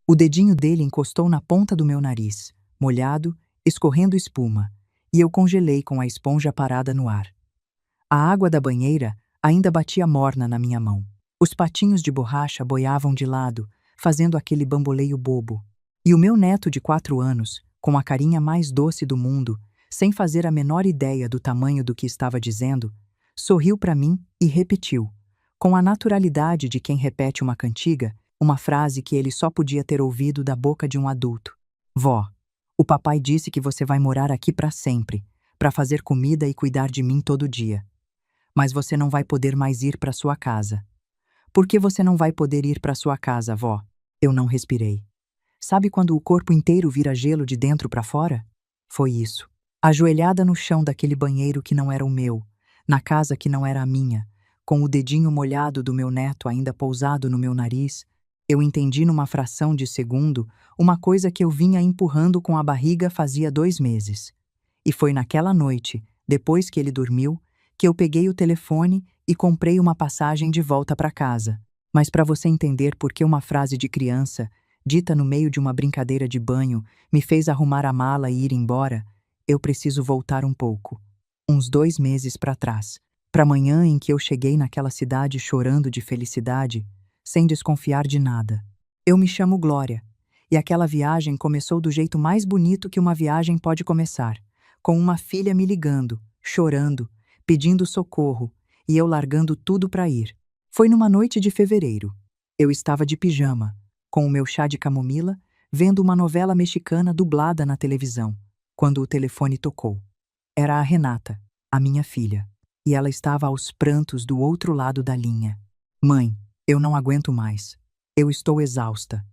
O dedinho dele encostou na ponta do meu nariz, molhado, escorrendo espuma, e eu congelei com a esponja parada no ar. A água da banheira ainda batia morna na minha mão. Os patinhos de borracha boiavam de lado, fazendo aquele bamboleio bobo. E o meu neto de 4 anos, com a carinha mais doce do mundo, sem fazer a menor ideia do tamanho do que estava dizendo, sorriu para mim e repetiu, com a naturalidade de quem repete uma cantiga, uma frase que ele só podia ter ouvido da boca de um adulto. Vó, o papai disse que você vai morar aqui para sempre, para fazer comida e cuidar de mim todo dia. Mas você não vai poder mais ir para sua casa. Por que você não vai poder ir para sua casa, vó? Eu não respirei. Sabe quando o corpo inteiro vira gelo de dentro para fora? Foi isso. Ajoelhada no chão daquele banheiro que não era o meu, na casa que não era a minha, com o dedinho molhado do meu neto ainda pousado no meu nariz, eu entendi numa fração de segundo uma coisa que eu vinha empurrando com a barriga fazia 2 meses. E foi naquela noite, depois que ele dormiu, que eu peguei o telefone e comprei uma passagem de volta para casa. Mas para você entender por que uma frase de criança, dita no meio de uma brincadeira de banho, me fez arrumar a mala e ir embora, eu preciso voltar um pouco. Uns 2 meses para trás. Para a manhã em que eu cheguei naquela cidade chorando de felicidade, sem desconfiar de nada. Eu me chamo Glória, e aquela viagem começou do jeito mais bonito que uma viagem pode começar, com uma filha me ligando, chorando, pedindo socorro, e eu largando tudo para ir. Foi numa noite de fevereiro. Eu estava de pijama, com o meu chá de camomila, vendo uma novela mexicana dublada na televisão, quando o telefone tocou. Era a Renata, a minha filha, e ela estava aos prantos do outro lado da linha. Mãe, eu não aguento mais. Eu estou exausta.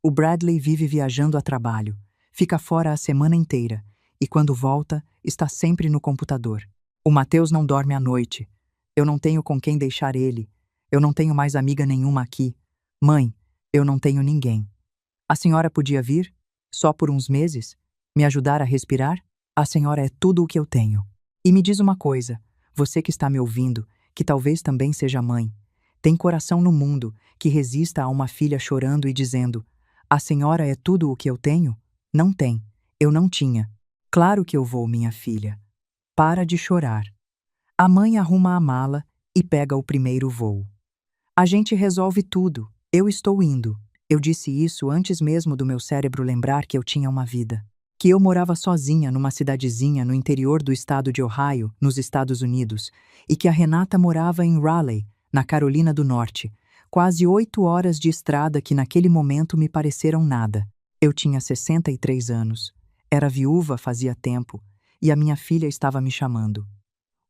O Bradley vive viajando a trabalho, fica fora a semana inteira, e quando volta, está sempre no computador. O Mateus não dorme à noite. Eu não tenho com quem deixar ele. Eu não tenho mais amiga nenhuma aqui. Mãe, eu não tenho ninguém. A senhora podia vir? Só por uns meses? Me ajudar a respirar? A senhora é tudo o que eu tenho. E me diz uma coisa, você que está me ouvindo, que talvez também seja mãe, tem coração no mundo que resista a uma filha chorando e dizendo: a senhora é tudo o que eu tenho? Não tem. Eu não tinha. Claro que eu vou, minha filha. Para de chorar. A mãe arruma a mala e pega o primeiro voo. A gente resolve tudo. Eu estou indo. Eu disse isso antes mesmo do meu cérebro lembrar que eu tinha uma vida. Que eu morava sozinha numa cidadezinha no interior do estado de Ohio, nos Estados Unidos, e que a Renata morava em Raleigh, na Carolina do Norte, quase 8 horas de estrada que naquele momento me pareceram nada. Eu tinha 63 anos, era viúva fazia tempo, e a minha filha estava me chamando.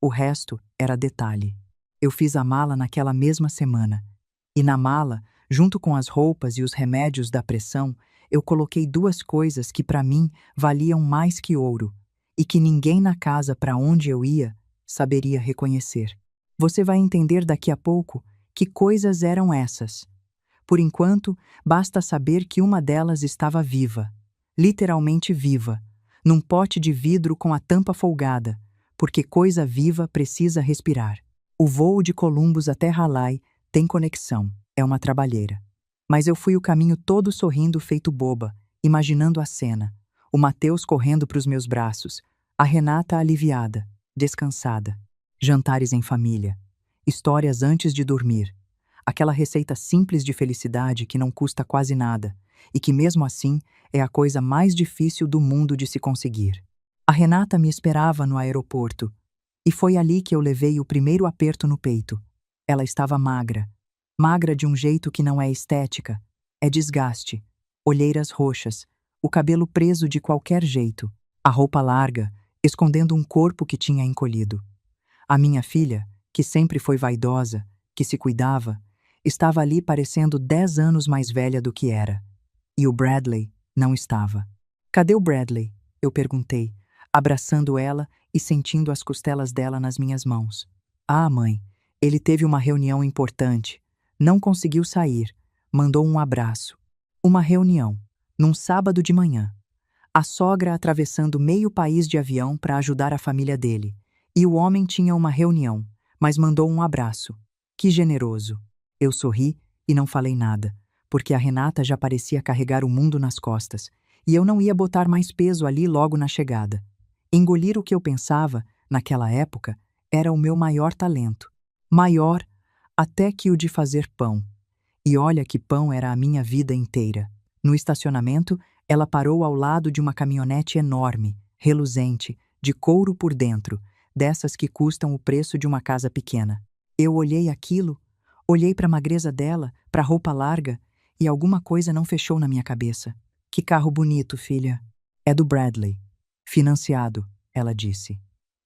O resto era detalhe. Eu fiz a mala naquela mesma semana, e na mala, junto com as roupas e os remédios da pressão, eu coloquei 2 coisas que para mim valiam mais que ouro, e que ninguém na casa para onde eu ia saberia reconhecer. Você vai entender daqui a pouco que coisas eram essas. Por enquanto, basta saber que uma delas estava viva, literalmente viva, num pote de vidro com a tampa folgada, porque coisa viva precisa respirar. O voo de Columbus até Raleigh tem conexão, é uma trabalheira. Mas eu fui o caminho todo sorrindo feito boba, imaginando a cena. O Mateus correndo para os meus braços, a Renata aliviada, descansada. Jantares em família, histórias antes de dormir, aquela receita simples de felicidade que não custa quase nada e que mesmo assim é a coisa mais difícil do mundo de se conseguir. A Renata me esperava no aeroporto e foi ali que eu levei o primeiro aperto no peito. Ela estava magra, magra de um jeito que não é estética, é desgaste, olheiras roxas, o cabelo preso de qualquer jeito, a roupa larga, escondendo um corpo que tinha encolhido. A minha filha, que sempre foi vaidosa, que se cuidava, estava ali parecendo 10 anos mais velha do que era. E o Bradley não estava. Cadê o Bradley? Eu perguntei, abraçando ela e sentindo as costelas dela nas minhas mãos. Ah, mãe, ele teve uma reunião importante. Não conseguiu sair. Mandou um abraço. Uma reunião, num sábado de manhã. A sogra atravessando meio país de avião para ajudar a família dele. E o homem tinha uma reunião, mas mandou um abraço. Que generoso. Eu sorri e não falei nada, porque a Renata já parecia carregar o mundo nas costas, e eu não ia botar mais peso ali logo na chegada. Engolir o que eu pensava, naquela época, era o meu maior talento. Maior até que o de fazer pão. E olha que pão era a minha vida inteira. No estacionamento, ela parou ao lado de uma caminhonete enorme, reluzente, de couro por dentro, dessas que custam o preço de uma casa pequena. Eu olhei aquilo, olhei para a magreza dela, para a roupa larga, e alguma coisa não fechou na minha cabeça. Que carro bonito, filha. É do Bradley. Financiado, ela disse.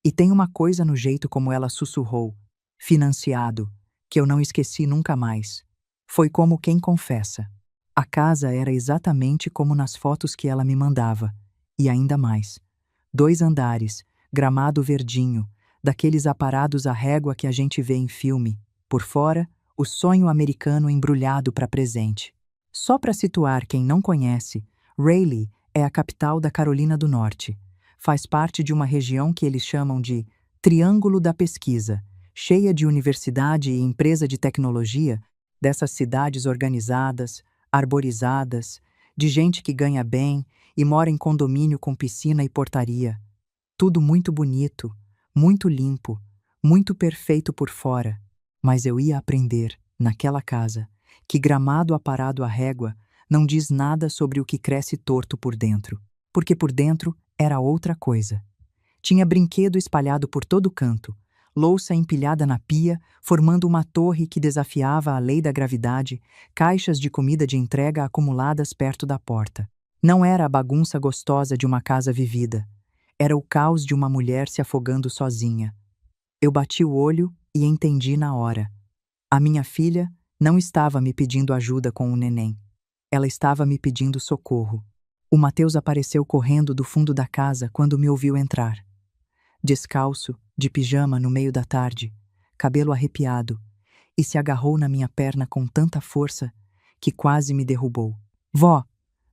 E tem uma coisa no jeito como ela sussurrou. Financiado, que eu não esqueci nunca mais. Foi como quem confessa. A casa era exatamente como nas fotos que ela me mandava. E ainda mais. 2 andares, gramado verdinho, daqueles aparados à régua que a gente vê em filme. Por fora, o sonho americano embrulhado para presente. Só para situar quem não conhece, Raleigh é a capital da Carolina do Norte. Faz parte de uma região que eles chamam de Triângulo da Pesquisa, cheia de universidade e empresa de tecnologia, dessas cidades organizadas, arborizadas, de gente que ganha bem e mora em condomínio com piscina e portaria. Tudo muito bonito, muito limpo, muito perfeito por fora. Mas eu ia aprender, naquela casa, que gramado aparado à régua não diz nada sobre o que cresce torto por dentro, porque por dentro era outra coisa. Tinha brinquedo espalhado por todo canto, louça empilhada na pia, formando uma torre que desafiava a lei da gravidade, caixas de comida de entrega acumuladas perto da porta. Não era a bagunça gostosa de uma casa vivida. Era o caos de uma mulher se afogando sozinha. Eu bati o olho e entendi na hora. A minha filha não estava me pedindo ajuda com o neném. Ela estava me pedindo socorro. O Mateus apareceu correndo do fundo da casa quando me ouviu entrar. Descalço, de pijama no meio da tarde, cabelo arrepiado, e se agarrou na minha perna com tanta força que quase me derrubou. Vó!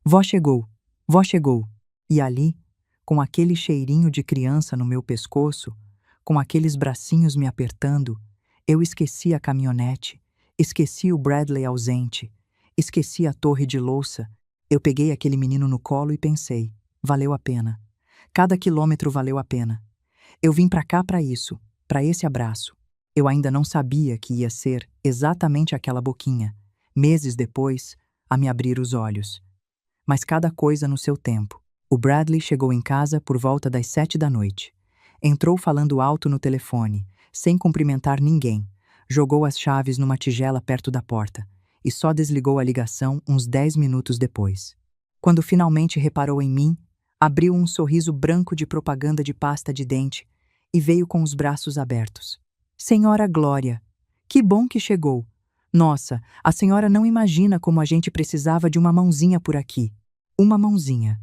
Vó chegou! Vó chegou! E ali, com aquele cheirinho de criança no meu pescoço, com aqueles bracinhos me apertando, eu esqueci a caminhonete, esqueci o Bradley ausente, esqueci a torre de louça. Eu peguei aquele menino no colo e pensei, valeu a pena. Cada quilômetro valeu a pena. Eu vim pra cá pra isso, pra esse abraço. Eu ainda não sabia que ia ser exatamente aquela boquinha, meses depois, a me abrir os olhos. Mas cada coisa no seu tempo. O Bradley chegou em casa por volta das 7 da noite. Entrou falando alto no telefone, sem cumprimentar ninguém. Jogou as chaves numa tigela perto da porta e só desligou a ligação uns 10 minutos depois. Quando finalmente reparou em mim, abriu um sorriso branco de propaganda de pasta de dente e veio com os braços abertos. Senhora Glória, que bom que chegou. Nossa, a senhora não imagina como a gente precisava de uma mãozinha por aqui. Uma mãozinha.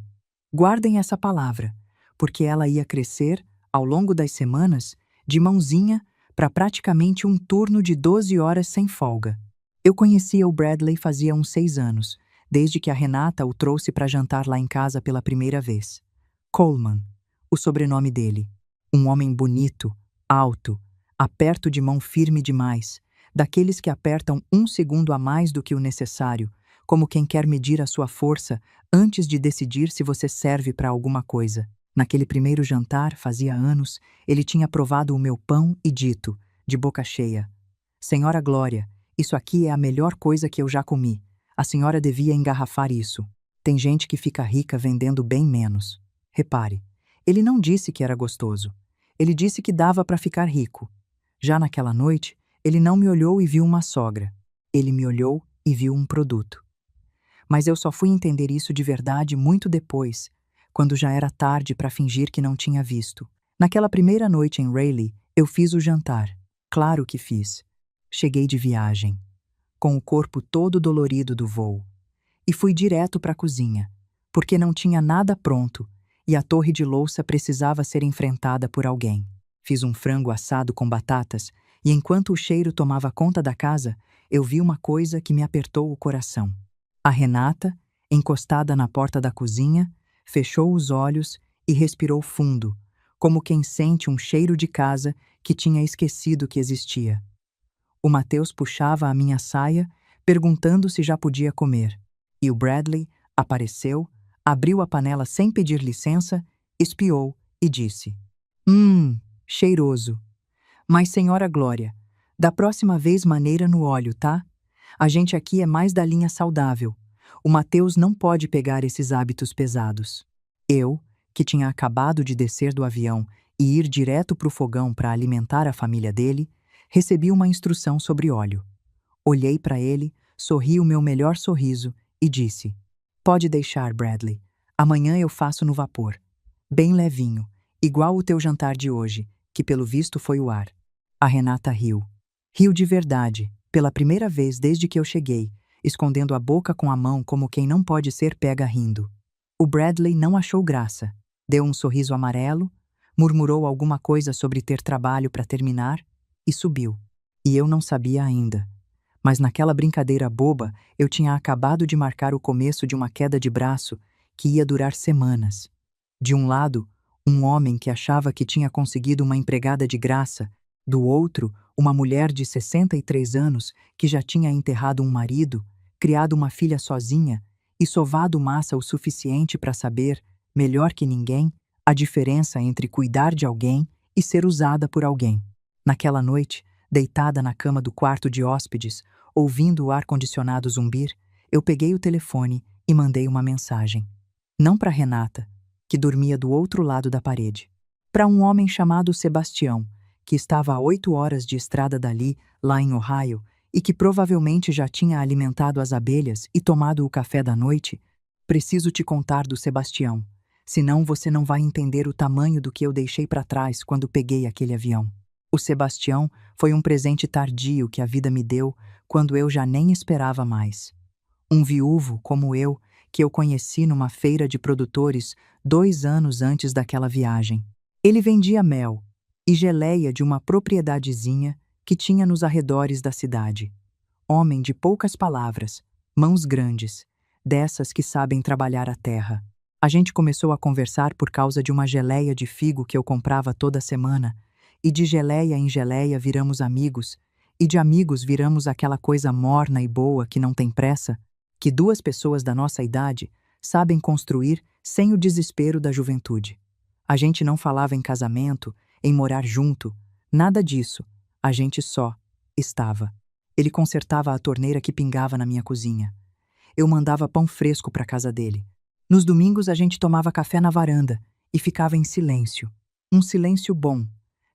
Guardem essa palavra, porque ela ia crescer, ao longo das semanas, de mãozinha para praticamente um turno de 12 horas sem folga. Eu conhecia o Bradley fazia uns 6 anos, desde que a Renata o trouxe para jantar lá em casa pela primeira vez. Coleman, o sobrenome dele. Um homem bonito, alto, aperto de mão firme demais, daqueles que apertam 1 segundo a mais do que o necessário, como quem quer medir a sua força antes de decidir se você serve para alguma coisa. Naquele primeiro jantar, fazia anos, ele tinha provado o meu pão e dito, de boca cheia: Senhora Glória, isso aqui é a melhor coisa que eu já comi. A senhora devia engarrafar isso. Tem gente que fica rica vendendo bem menos. Repare, ele não disse que era gostoso. Ele disse que dava para ficar rico. Já naquela noite, ele não me olhou e viu uma sogra. Ele me olhou e viu um produto. Mas eu só fui entender isso de verdade muito depois, quando já era tarde para fingir que não tinha visto. Naquela primeira noite em Raleigh, eu fiz o jantar. Claro que fiz. Cheguei de viagem, com o corpo todo dolorido do voo, e fui direto para a cozinha, porque não tinha nada pronto e a torre de louça precisava ser enfrentada por alguém. Fiz um frango assado com batatas e enquanto o cheiro tomava conta da casa, eu vi uma coisa que me apertou o coração. A Renata, encostada na porta da cozinha, fechou os olhos e respirou fundo, como quem sente um cheiro de casa que tinha esquecido que existia. O Mateus puxava a minha saia, perguntando se já podia comer. E o Bradley apareceu, abriu a panela sem pedir licença, espiou e disse: cheiroso. Mas, senhora Glória, da próxima vez maneira no óleo, tá? A gente aqui é mais da linha saudável. O Mateus não pode pegar esses hábitos pesados. Eu, que tinha acabado de descer do avião e ir direto para o fogão para alimentar a família dele, recebi uma instrução sobre óleo. Olhei para ele, sorri o meu melhor sorriso e disse: Pode deixar, Bradley. Amanhã eu faço no vapor. Bem levinho, igual o teu jantar de hoje, que pelo visto foi o ar. A Renata riu. Riu de verdade, pela primeira vez desde que eu cheguei, escondendo a boca com a mão como quem não pode ser pega rindo. O Bradley não achou graça. Deu um sorriso amarelo, murmurou alguma coisa sobre ter trabalho para terminar e subiu. E eu não sabia ainda. Mas naquela brincadeira boba, eu tinha acabado de marcar o começo de uma queda de braço que ia durar semanas. De um lado, um homem que achava que tinha conseguido uma empregada de graça, do outro, uma mulher de 63 anos que já tinha enterrado um marido, criado uma filha sozinha e sovado massa o suficiente para saber, melhor que ninguém, a diferença entre cuidar de alguém e ser usada por alguém. Naquela noite, deitada na cama do quarto de hóspedes, ouvindo o ar-condicionado zumbir, eu peguei o telefone e mandei uma mensagem. Não para Renata, que dormia do outro lado da parede. Para um homem chamado Sebastião, que estava a 8 horas de estrada dali, lá em Ohio, e que provavelmente já tinha alimentado as abelhas e tomado o café da noite. Preciso te contar do Sebastião, senão você não vai entender o tamanho do que eu deixei para trás quando peguei aquele avião. O Sebastião foi um presente tardio que a vida me deu quando eu já nem esperava mais. Um viúvo como eu, que eu conheci numa feira de produtores 2 anos antes daquela viagem. Ele vendia mel e geleia de uma propriedadezinha que tinha nos arredores da cidade. Homem de poucas palavras, mãos grandes, dessas que sabem trabalhar a terra. A gente começou a conversar por causa de uma geleia de figo que eu comprava toda semana, e de geleia em geleia viramos amigos, e de amigos viramos aquela coisa morna e boa que não tem pressa, que 2 pessoas da nossa idade sabem construir sem o desespero da juventude. A gente não falava em casamento, em morar junto, nada disso. A gente só estava. Ele consertava a torneira que pingava na minha cozinha. Eu mandava pão fresco para casa dele. Nos domingos a gente tomava café na varanda e ficava em silêncio. Um silêncio bom,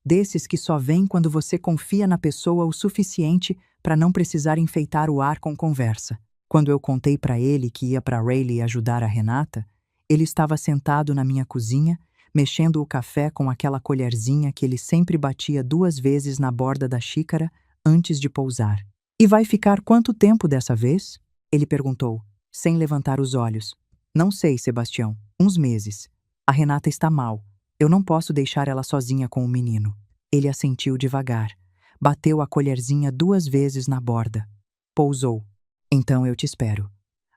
desses que só vem quando você confia na pessoa o suficiente para não precisar enfeitar o ar com conversa. Quando eu contei para ele que ia para Raleigh ajudar a Renata, ele estava sentado na minha cozinha, mexendo o café com aquela colherzinha que ele sempre batia 2 vezes na borda da xícara antes de pousar. E vai ficar quanto tempo dessa vez? Ele perguntou, sem levantar os olhos. Não sei, Sebastião. Uns meses. A Renata está mal. Eu não posso deixar ela sozinha com o menino. Ele assentiu devagar. Bateu a colherzinha 2 vezes na borda. Pousou. Então eu te espero.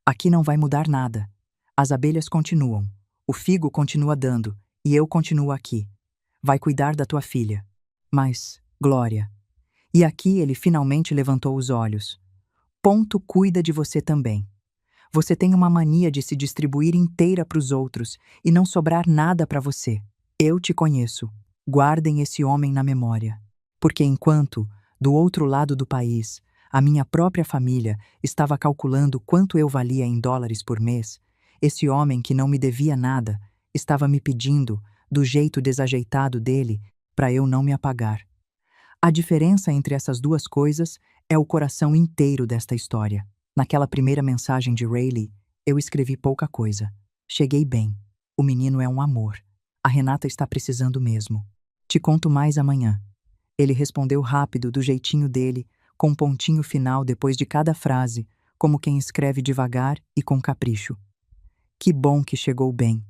Aqui não vai mudar nada. As abelhas continuam. O figo continua dando. E eu continuo aqui. Vai cuidar da tua filha. Mas, Glória... E aqui ele finalmente levantou os olhos. Ponto cuida de você também. Você tem uma mania de se distribuir inteira para os outros e não sobrar nada para você. Eu te conheço. Guardem esse homem na memória. Porque enquanto, do outro lado do país, a minha própria família estava calculando quanto eu valia em dólares por mês, esse homem que não me devia nada estava me pedindo, do jeito desajeitado dele, para eu não me apagar. A diferença entre essas 2 coisas é o coração inteiro desta história. Naquela primeira mensagem de Raleigh, eu escrevi pouca coisa. Cheguei bem. O menino é um amor. A Renata está precisando mesmo. Te conto mais amanhã. Ele respondeu rápido, do jeitinho dele, com um pontinho final depois de cada frase, como quem escreve devagar e com capricho. Que bom que chegou bem.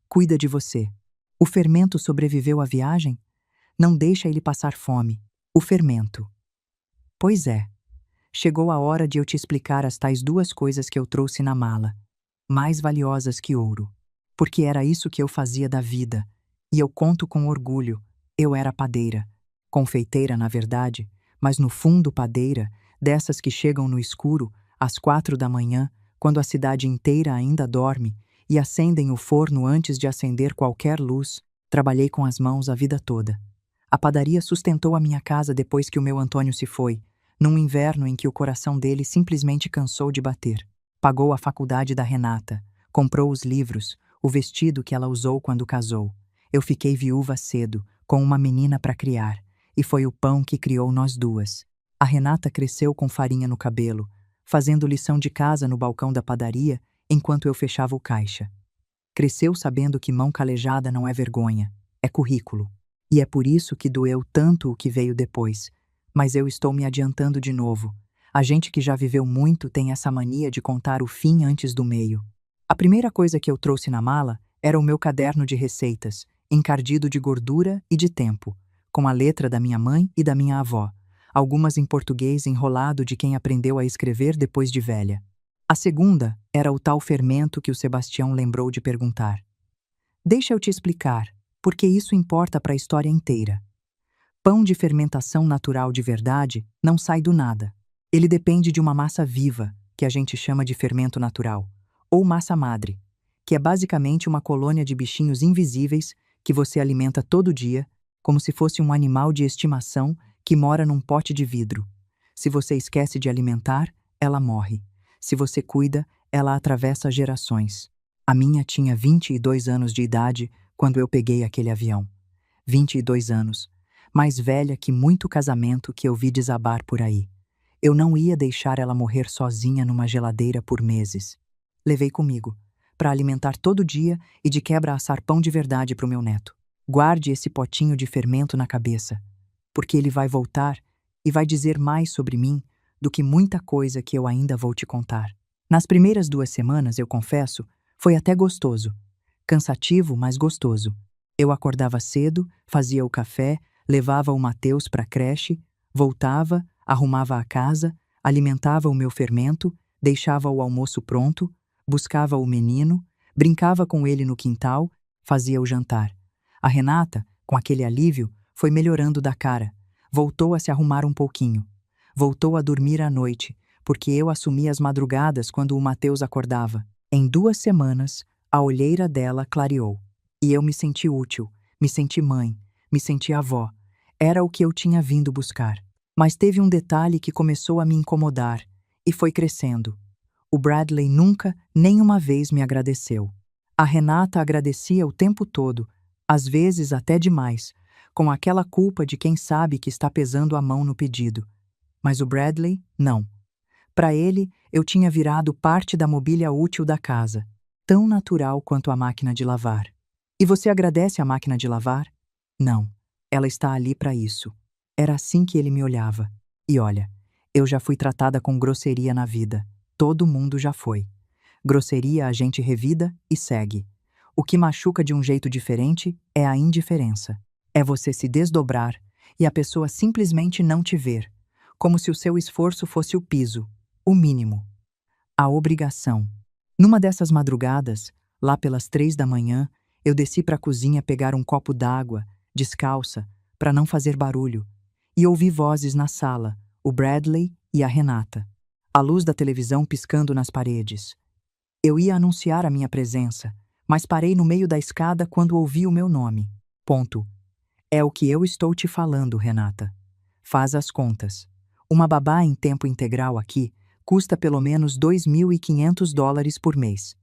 Cuida de você. O fermento sobreviveu à viagem? Não deixa ele passar fome. O fermento. Pois é. Chegou a hora de eu te explicar as tais 2 coisas que eu trouxe na mala, mais valiosas que ouro. Porque era isso que eu fazia da vida. E eu conto com orgulho. Eu era padeira. Confeiteira, na verdade, mas no fundo padeira, dessas que chegam no escuro, às 4 da manhã, quando a cidade inteira ainda dorme, e acendem o forno antes de acender qualquer luz, trabalhei com as mãos a vida toda. A padaria sustentou a minha casa depois que o meu Antônio se foi, num inverno em que o coração dele simplesmente cansou de bater. Pagou a faculdade da Renata, comprou os livros, o vestido que ela usou quando casou. Eu fiquei viúva cedo, com uma menina para criar, e foi o pão que criou nós duas. A Renata cresceu com farinha no cabelo, fazendo lição de casa no balcão da padaria enquanto eu fechava o caixa. Cresceu sabendo que mão calejada não é vergonha, é currículo. E é por isso que doeu tanto o que veio depois. Mas eu estou me adiantando de novo. A gente que já viveu muito tem essa mania de contar o fim antes do meio. A primeira coisa que eu trouxe na mala era o meu caderno de receitas, encardido de gordura e de tempo, com a letra da minha mãe e da minha avó, algumas em português enrolado de quem aprendeu a escrever depois de velha. A segunda era o tal fermento que o Sebastião lembrou de perguntar. Deixa eu te explicar, porque isso importa para a história inteira. Pão de fermentação natural de verdade não sai do nada. Ele depende de uma massa viva, que a gente chama de fermento natural, ou massa madre, que é basicamente uma colônia de bichinhos invisíveis que você alimenta todo dia, como se fosse um animal de estimação que mora num pote de vidro. Se você esquece de alimentar, ela morre. Se você cuida, ela atravessa gerações. A minha tinha 22 anos de idade quando eu peguei aquele avião. 22 anos. Mais velha que muito casamento que eu vi desabar por aí. Eu não ia deixar ela morrer sozinha numa geladeira por meses. Levei comigo, para alimentar todo dia e de quebra assar pão de verdade para o meu neto. Guarde esse potinho de fermento na cabeça, porque ele vai voltar e vai dizer mais sobre mim do que muita coisa que eu ainda vou te contar. Nas primeiras 2 semanas, eu confesso, foi até gostoso. Cansativo, mas gostoso. Eu acordava cedo, fazia o café, levava o Mateus para a creche, voltava, arrumava a casa, alimentava o meu fermento, deixava o almoço pronto, buscava o menino, brincava com ele no quintal, fazia o jantar. A Renata, com aquele alívio, foi melhorando da cara. Voltou a se arrumar um pouquinho. Voltou a dormir à noite, porque eu assumia as madrugadas quando o Mateus acordava. Em 2 semanas, a olheira dela clareou. E eu me senti útil, me senti mãe, me senti avó. Era o que eu tinha vindo buscar. Mas teve um detalhe que começou a me incomodar, e foi crescendo. O Bradley nunca, nem uma vez me agradeceu. A Renata agradecia o tempo todo, às vezes até demais, com aquela culpa de quem sabe que está pesando a mão no pedido. Mas o Bradley, não. Para ele, eu tinha virado parte da mobília útil da casa, tão natural quanto a máquina de lavar. E você agradece a máquina de lavar? Não, ela está ali para isso. Era assim que ele me olhava. E olha, eu já fui tratada com grosseria na vida. Todo mundo já foi. Grosseria a gente revida e segue. O que machuca de um jeito diferente é a indiferença. É você se desdobrar e a pessoa simplesmente não te ver, como se o seu esforço fosse o piso, o mínimo, a obrigação. Numa dessas madrugadas, lá pelas 3 da manhã, eu desci para a cozinha pegar um copo d'água, descalça, para não fazer barulho, e ouvi vozes na sala, o Bradley e a Renata. A luz da televisão piscando nas paredes. Eu ia anunciar a minha presença, mas parei no meio da escada quando ouvi o meu nome. Ponto. É o que eu estou te falando, Renata. Faz as contas. Uma babá em tempo integral aqui custa pelo menos $2.500 por mês.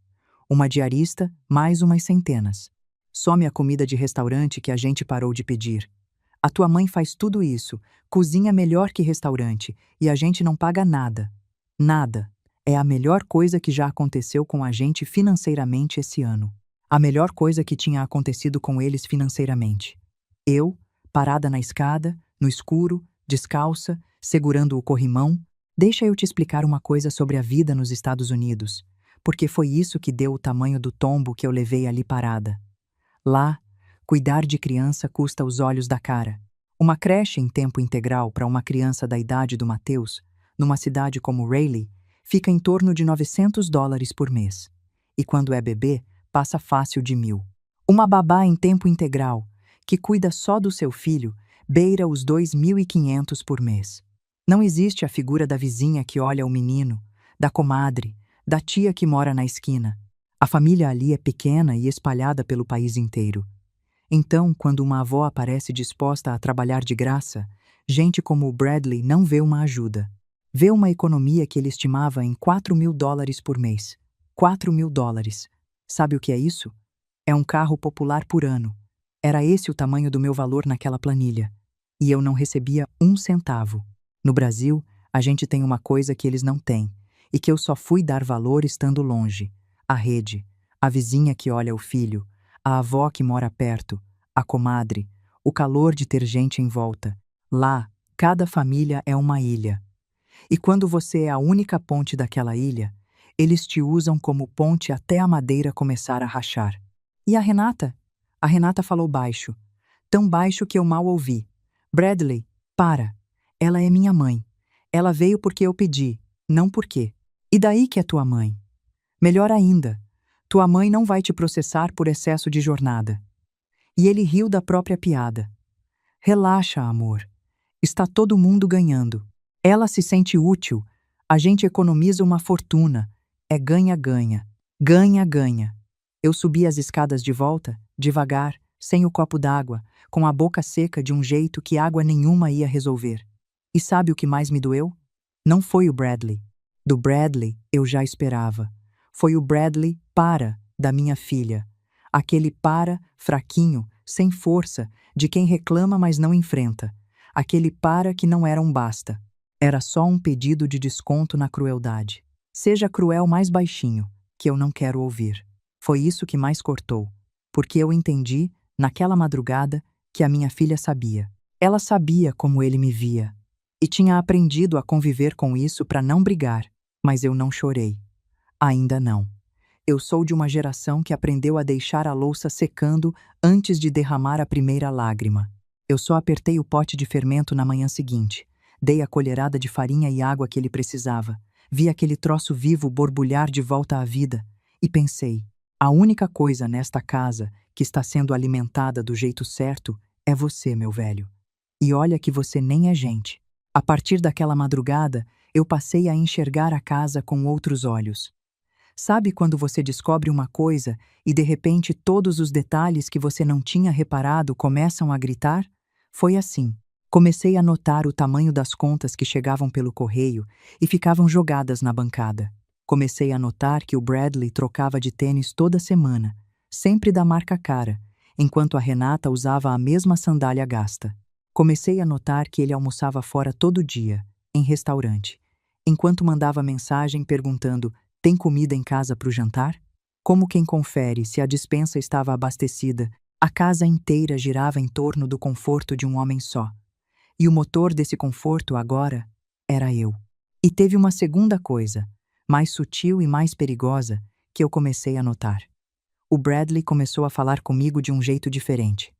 Uma diarista, mais umas centenas. Some a comida de restaurante que a gente parou de pedir. A tua mãe faz tudo isso, cozinha melhor que restaurante, e a gente não paga nada. Nada. É a melhor coisa que já aconteceu com a gente financeiramente esse ano. A melhor coisa que tinha acontecido com eles financeiramente. Eu, parada na escada, no escuro, descalça, segurando o corrimão. Deixa eu te explicar uma coisa sobre a vida nos Estados Unidos, porque foi isso que deu o tamanho do tombo que eu levei ali parada. Lá, cuidar de criança custa os olhos da cara. Uma creche em tempo integral para uma criança da idade do Mateus, numa cidade como Raleigh, fica em torno de $900 por mês. E quando é bebê, passa fácil de 1.000. Uma babá em tempo integral, que cuida só do seu filho, beira os 2.500 por mês. Não existe a figura da vizinha que olha o menino, da comadre, da tia que mora na esquina. A família ali é pequena e espalhada pelo país inteiro. Então, quando uma avó aparece disposta a trabalhar de graça, gente como o Bradley não vê uma ajuda. Vê uma economia que ele estimava em $4.000 por mês. $4.000. Sabe o que é isso? É um carro popular por ano. Era esse o tamanho do meu valor naquela planilha. E eu não recebia um centavo. No Brasil, a gente tem uma coisa que eles não têm, e que eu só fui dar valor estando longe: a rede, a vizinha que olha o filho, a avó que mora perto, a comadre, o calor de ter gente em volta. Lá, cada família é uma ilha. E quando você é a única ponte daquela ilha, eles te usam como ponte até a madeira começar a rachar. E a Renata? A Renata falou baixo, tão baixo que eu mal ouvi. Bradley, para. Ela é minha mãe. Ela veio porque eu pedi, não porque. E daí que é tua mãe? Melhor ainda, tua mãe não vai te processar por excesso de jornada. E ele riu da própria piada. Relaxa, amor. Está todo mundo ganhando. Ela se sente útil. A gente economiza uma fortuna. É ganha-ganha. Ganha-ganha. Eu subi as escadas de volta, devagar, sem o copo d'água, com a boca seca de um jeito que água nenhuma ia resolver. E sabe o que mais me doeu? Não foi o Bradley. Do Bradley eu já esperava. Foi o Bradley da minha filha. Aquele fraquinho, sem força, de quem reclama mas não enfrenta. Aquele que não era um basta. Era só um pedido de desconto na crueldade. Seja cruel mais baixinho, que eu não quero ouvir. Foi isso que mais cortou. Porque eu entendi, naquela madrugada, que a minha filha sabia. Ela sabia como ele me via. E tinha aprendido a conviver com isso para não brigar. Mas eu não chorei. Ainda não. Eu sou de uma geração que aprendeu a deixar a louça secando antes de derramar a primeira lágrima. Eu só apertei o pote de fermento na manhã seguinte. Dei a colherada de farinha e água que ele precisava. Vi aquele troço vivo borbulhar de volta à vida. E pensei, a única coisa nesta casa que está sendo alimentada do jeito certo é você, meu velho. E olha que você nem é gente. A partir daquela madrugada, eu passei a enxergar a casa com outros olhos. Sabe quando você descobre uma coisa e de repente todos os detalhes que você não tinha reparado começam a gritar? Foi assim. Comecei a notar o tamanho das contas que chegavam pelo correio e ficavam jogadas na bancada. Comecei a notar que o Bradley trocava de tênis toda semana, sempre da marca cara, enquanto a Renata usava a mesma sandália gasta. Comecei a notar que ele almoçava fora todo dia, em restaurante, enquanto mandava mensagem perguntando: tem comida em casa para o jantar? Como quem confere se a despensa estava abastecida, a casa inteira girava em torno do conforto de um homem só. E o motor desse conforto agora era eu. E teve uma segunda coisa, mais sutil e mais perigosa, que eu comecei a notar. O Bradley começou a falar comigo de um jeito diferente.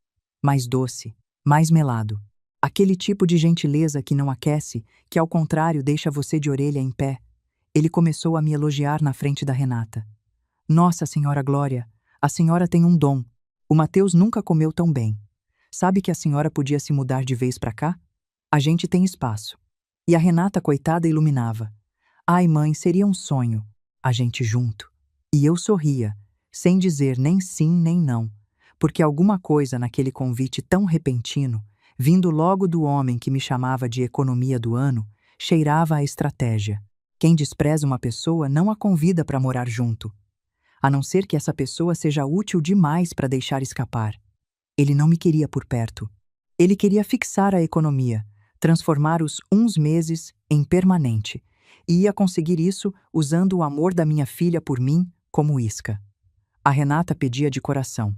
Mais doce, mais melado. Aquele tipo de gentileza que não aquece, que ao contrário deixa você de orelha em pé. Ele começou a me elogiar na frente da Renata. Nossa, senhora Glória, a senhora tem um dom. O Mateus nunca comeu tão bem. Sabe que a senhora podia se mudar de vez pra cá? A gente tem espaço. E a Renata, coitada, iluminava. Ai, mãe, seria um sonho. A gente junto. E eu sorria, sem dizer nem sim nem não, porque alguma coisa naquele convite tão repentino, vindo logo do homem que me chamava de economia do ano, cheirava a estratégia. Quem despreza uma pessoa não a convida para morar junto, a não ser que essa pessoa seja útil demais para deixar escapar. Ele não me queria por perto. Ele queria fixar a economia, transformar os uns meses em permanente, e ia conseguir isso usando o amor da minha filha por mim como isca. A Renata pedia de coração.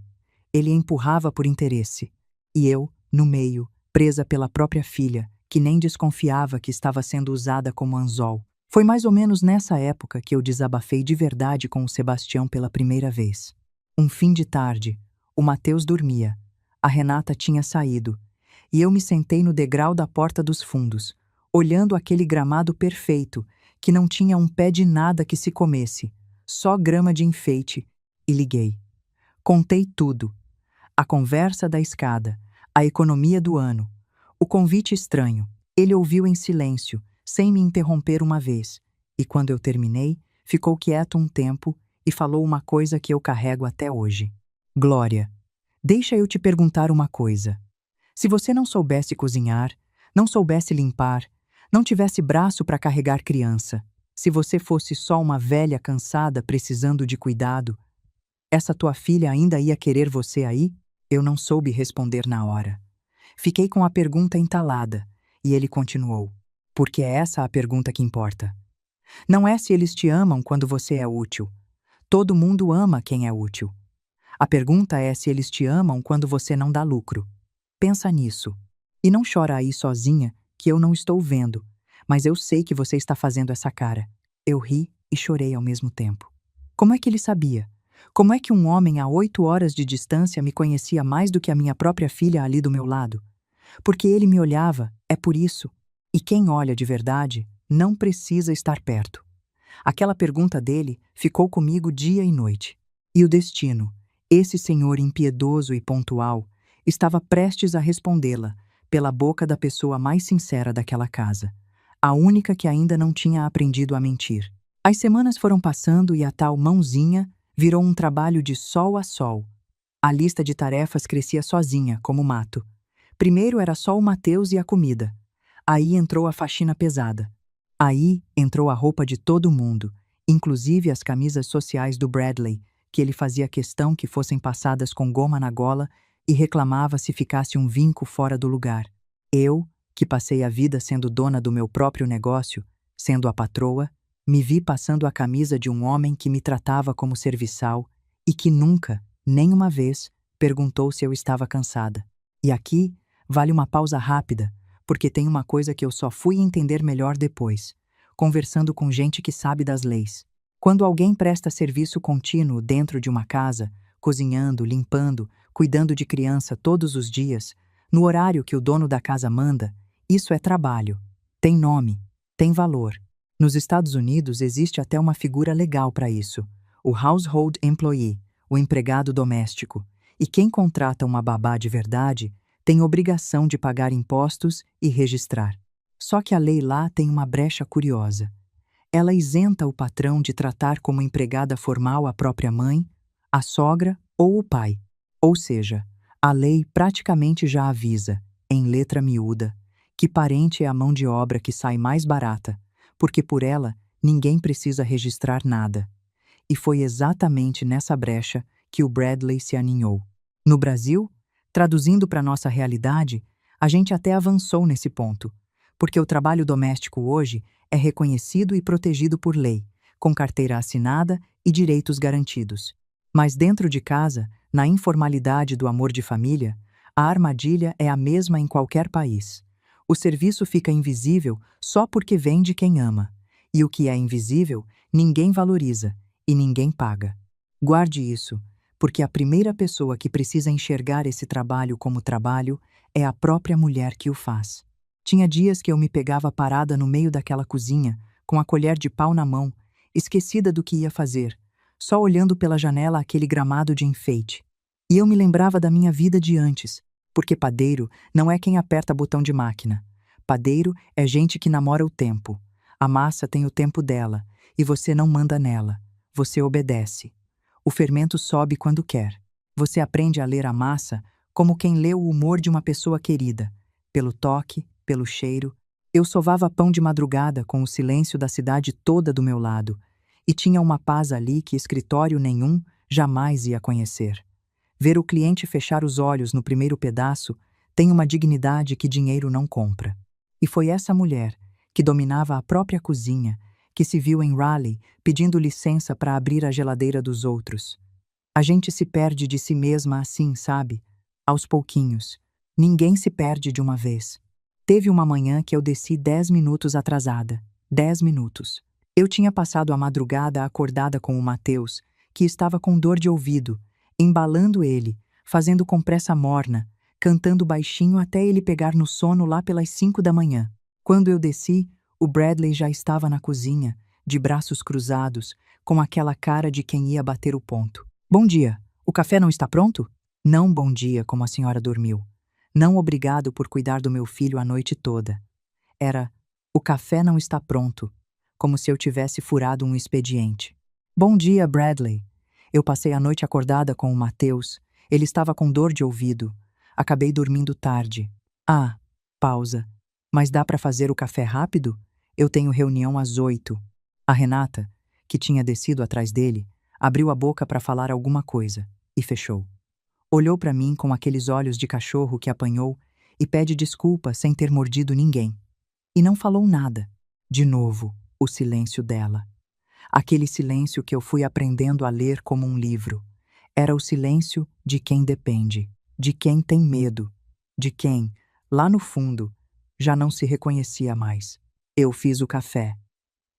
Ele empurrava por interesse. E eu, no meio, presa pela própria filha, que nem desconfiava que estava sendo usada como anzol. Foi mais ou menos nessa época que eu desabafei de verdade com o Sebastião pela primeira vez. Um fim de tarde, o Mateus dormia, a Renata tinha saído, e eu me sentei no degrau da porta dos fundos, olhando aquele gramado perfeito, que não tinha um pé de nada que se comesse, só grama de enfeite, e liguei. Contei tudo. A conversa da escada, a economia do ano, o convite estranho. Ele ouviu em silêncio, sem me interromper uma vez, E quando eu terminei, ficou quieto um tempo e falou uma coisa que eu carrego até hoje. Glória, deixa eu te perguntar uma coisa. Se você não soubesse cozinhar, não soubesse limpar, não tivesse braço para carregar criança, se você fosse só uma velha cansada precisando de cuidado, essa tua filha ainda ia querer você aí? Eu não soube responder na hora. Fiquei com a pergunta entalada, e ele continuou. Porque é essa a pergunta que importa. Não é se eles te amam quando você é útil. Todo mundo ama quem é útil. A pergunta é se eles te amam quando você não dá lucro. Pensa nisso. E não chora aí sozinha, que eu não estou vendo, mas eu sei que você está fazendo essa cara. Eu ri e chorei ao mesmo tempo. Como é que ele sabia? Como é que um homem a 8 horas de distância me conhecia mais do que a minha própria filha ali do meu lado? Porque ele me olhava, é por isso. E quem olha de verdade não precisa estar perto. Aquela pergunta dele ficou comigo dia e noite. E o destino, esse senhor impiedoso e pontual, estava prestes a respondê-la, pela boca da pessoa mais sincera daquela casa, a única que ainda não tinha aprendido a mentir. As semanas foram passando e a tal mãozinha virou um trabalho de sol a sol. A lista de tarefas crescia sozinha, como mato. Primeiro era só o Mateus e a comida. Aí entrou a faxina pesada. Aí entrou a roupa de todo mundo, inclusive as camisas sociais do Bradley, que ele fazia questão que fossem passadas com goma na gola e reclamava se ficasse um vinco fora do lugar. Eu, que passei a vida sendo dona do meu próprio negócio, sendo a patroa, me vi passando a camisa de um homem que me tratava como serviçal e que nunca, nem uma vez, perguntou se eu estava cansada. E aqui vale uma pausa rápida, porque tem uma coisa que eu só fui entender melhor depois, conversando com gente que sabe das leis. Quando alguém presta serviço contínuo dentro de uma casa, cozinhando, limpando, cuidando de criança todos os dias, no horário que o dono da casa manda, isso é trabalho. Tem nome, tem valor. Nos Estados Unidos existe até uma figura legal para isso, o household employee, o empregado doméstico. E quem contrata uma babá de verdade tem obrigação de pagar impostos e registrar. Só que a lei lá tem uma brecha curiosa. Ela isenta o patrão de tratar como empregada formal a própria mãe, a sogra ou o pai. Ou seja, a lei praticamente já avisa, em letra miúda, que parente é a mão de obra que sai mais barata, porque por ela ninguém precisa registrar nada. E foi exatamente nessa brecha que o Bradley se aninhou. No Brasil, traduzindo para nossa realidade, a gente até avançou nesse ponto, porque o trabalho doméstico hoje é reconhecido e protegido por lei, com carteira assinada e direitos garantidos. Mas dentro de casa, na informalidade do amor de família, a armadilha é a mesma em qualquer país. O serviço fica invisível só porque vem de quem ama, e o que é invisível ninguém valoriza e ninguém paga. Guarde isso, porque a primeira pessoa que precisa enxergar esse trabalho como trabalho é a própria mulher que o faz. Tinha dias que eu me pegava parada no meio daquela cozinha, com a colher de pau na mão, esquecida do que ia fazer, só olhando pela janela aquele gramado de enfeite. E eu me lembrava da minha vida de antes, porque padeiro não é quem aperta botão de máquina. Padeiro é gente que namora o tempo. A massa tem o tempo dela, e você não manda nela, você obedece. O fermento sobe quando quer. Você aprende a ler a massa como quem lê o humor de uma pessoa querida, pelo toque, pelo cheiro. Eu sovava pão de madrugada com o silêncio da cidade toda do meu lado, e tinha uma paz ali que escritório nenhum jamais ia conhecer. Ver o cliente fechar os olhos no primeiro pedaço tem uma dignidade que dinheiro não compra. E foi essa mulher, que dominava a própria cozinha, que se viu em Raleigh pedindo licença para abrir a geladeira dos outros. A gente se perde de si mesma assim, sabe? Aos pouquinhos. Ninguém se perde de uma vez. Teve uma manhã que eu desci 10 minutos atrasada. 10 minutos. Eu tinha passado a madrugada acordada com o Mateus, que estava com dor de ouvido, embalando ele, fazendo compressa morna, cantando baixinho até ele pegar no sono lá pelas 5 da manhã. Quando eu desci, o Bradley já estava na cozinha, de braços cruzados, com aquela cara de quem ia bater o ponto. Bom dia, o café não está pronto? Não bom dia, como a senhora dormiu. Não obrigado por cuidar do meu filho a noite toda. Era, o café não está pronto. como se eu tivesse furado um expediente. Bom dia, Bradley. Eu passei a noite acordada com o Mateus. Ele estava com dor de ouvido. Acabei dormindo tarde. Ah, pausa. Mas dá para fazer o café rápido? Eu tenho reunião às 8. A Renata, que tinha descido atrás dele, abriu a boca para falar alguma coisa e fechou. Olhou para mim com aqueles olhos de cachorro que apanhou e pede desculpa sem ter mordido ninguém. E não falou nada. De novo, o silêncio dela. Aquele silêncio que eu fui aprendendo a ler como um livro. Era o silêncio de quem depende, de quem tem medo, de quem, lá no fundo, já não se reconhecia mais. Eu fiz o café.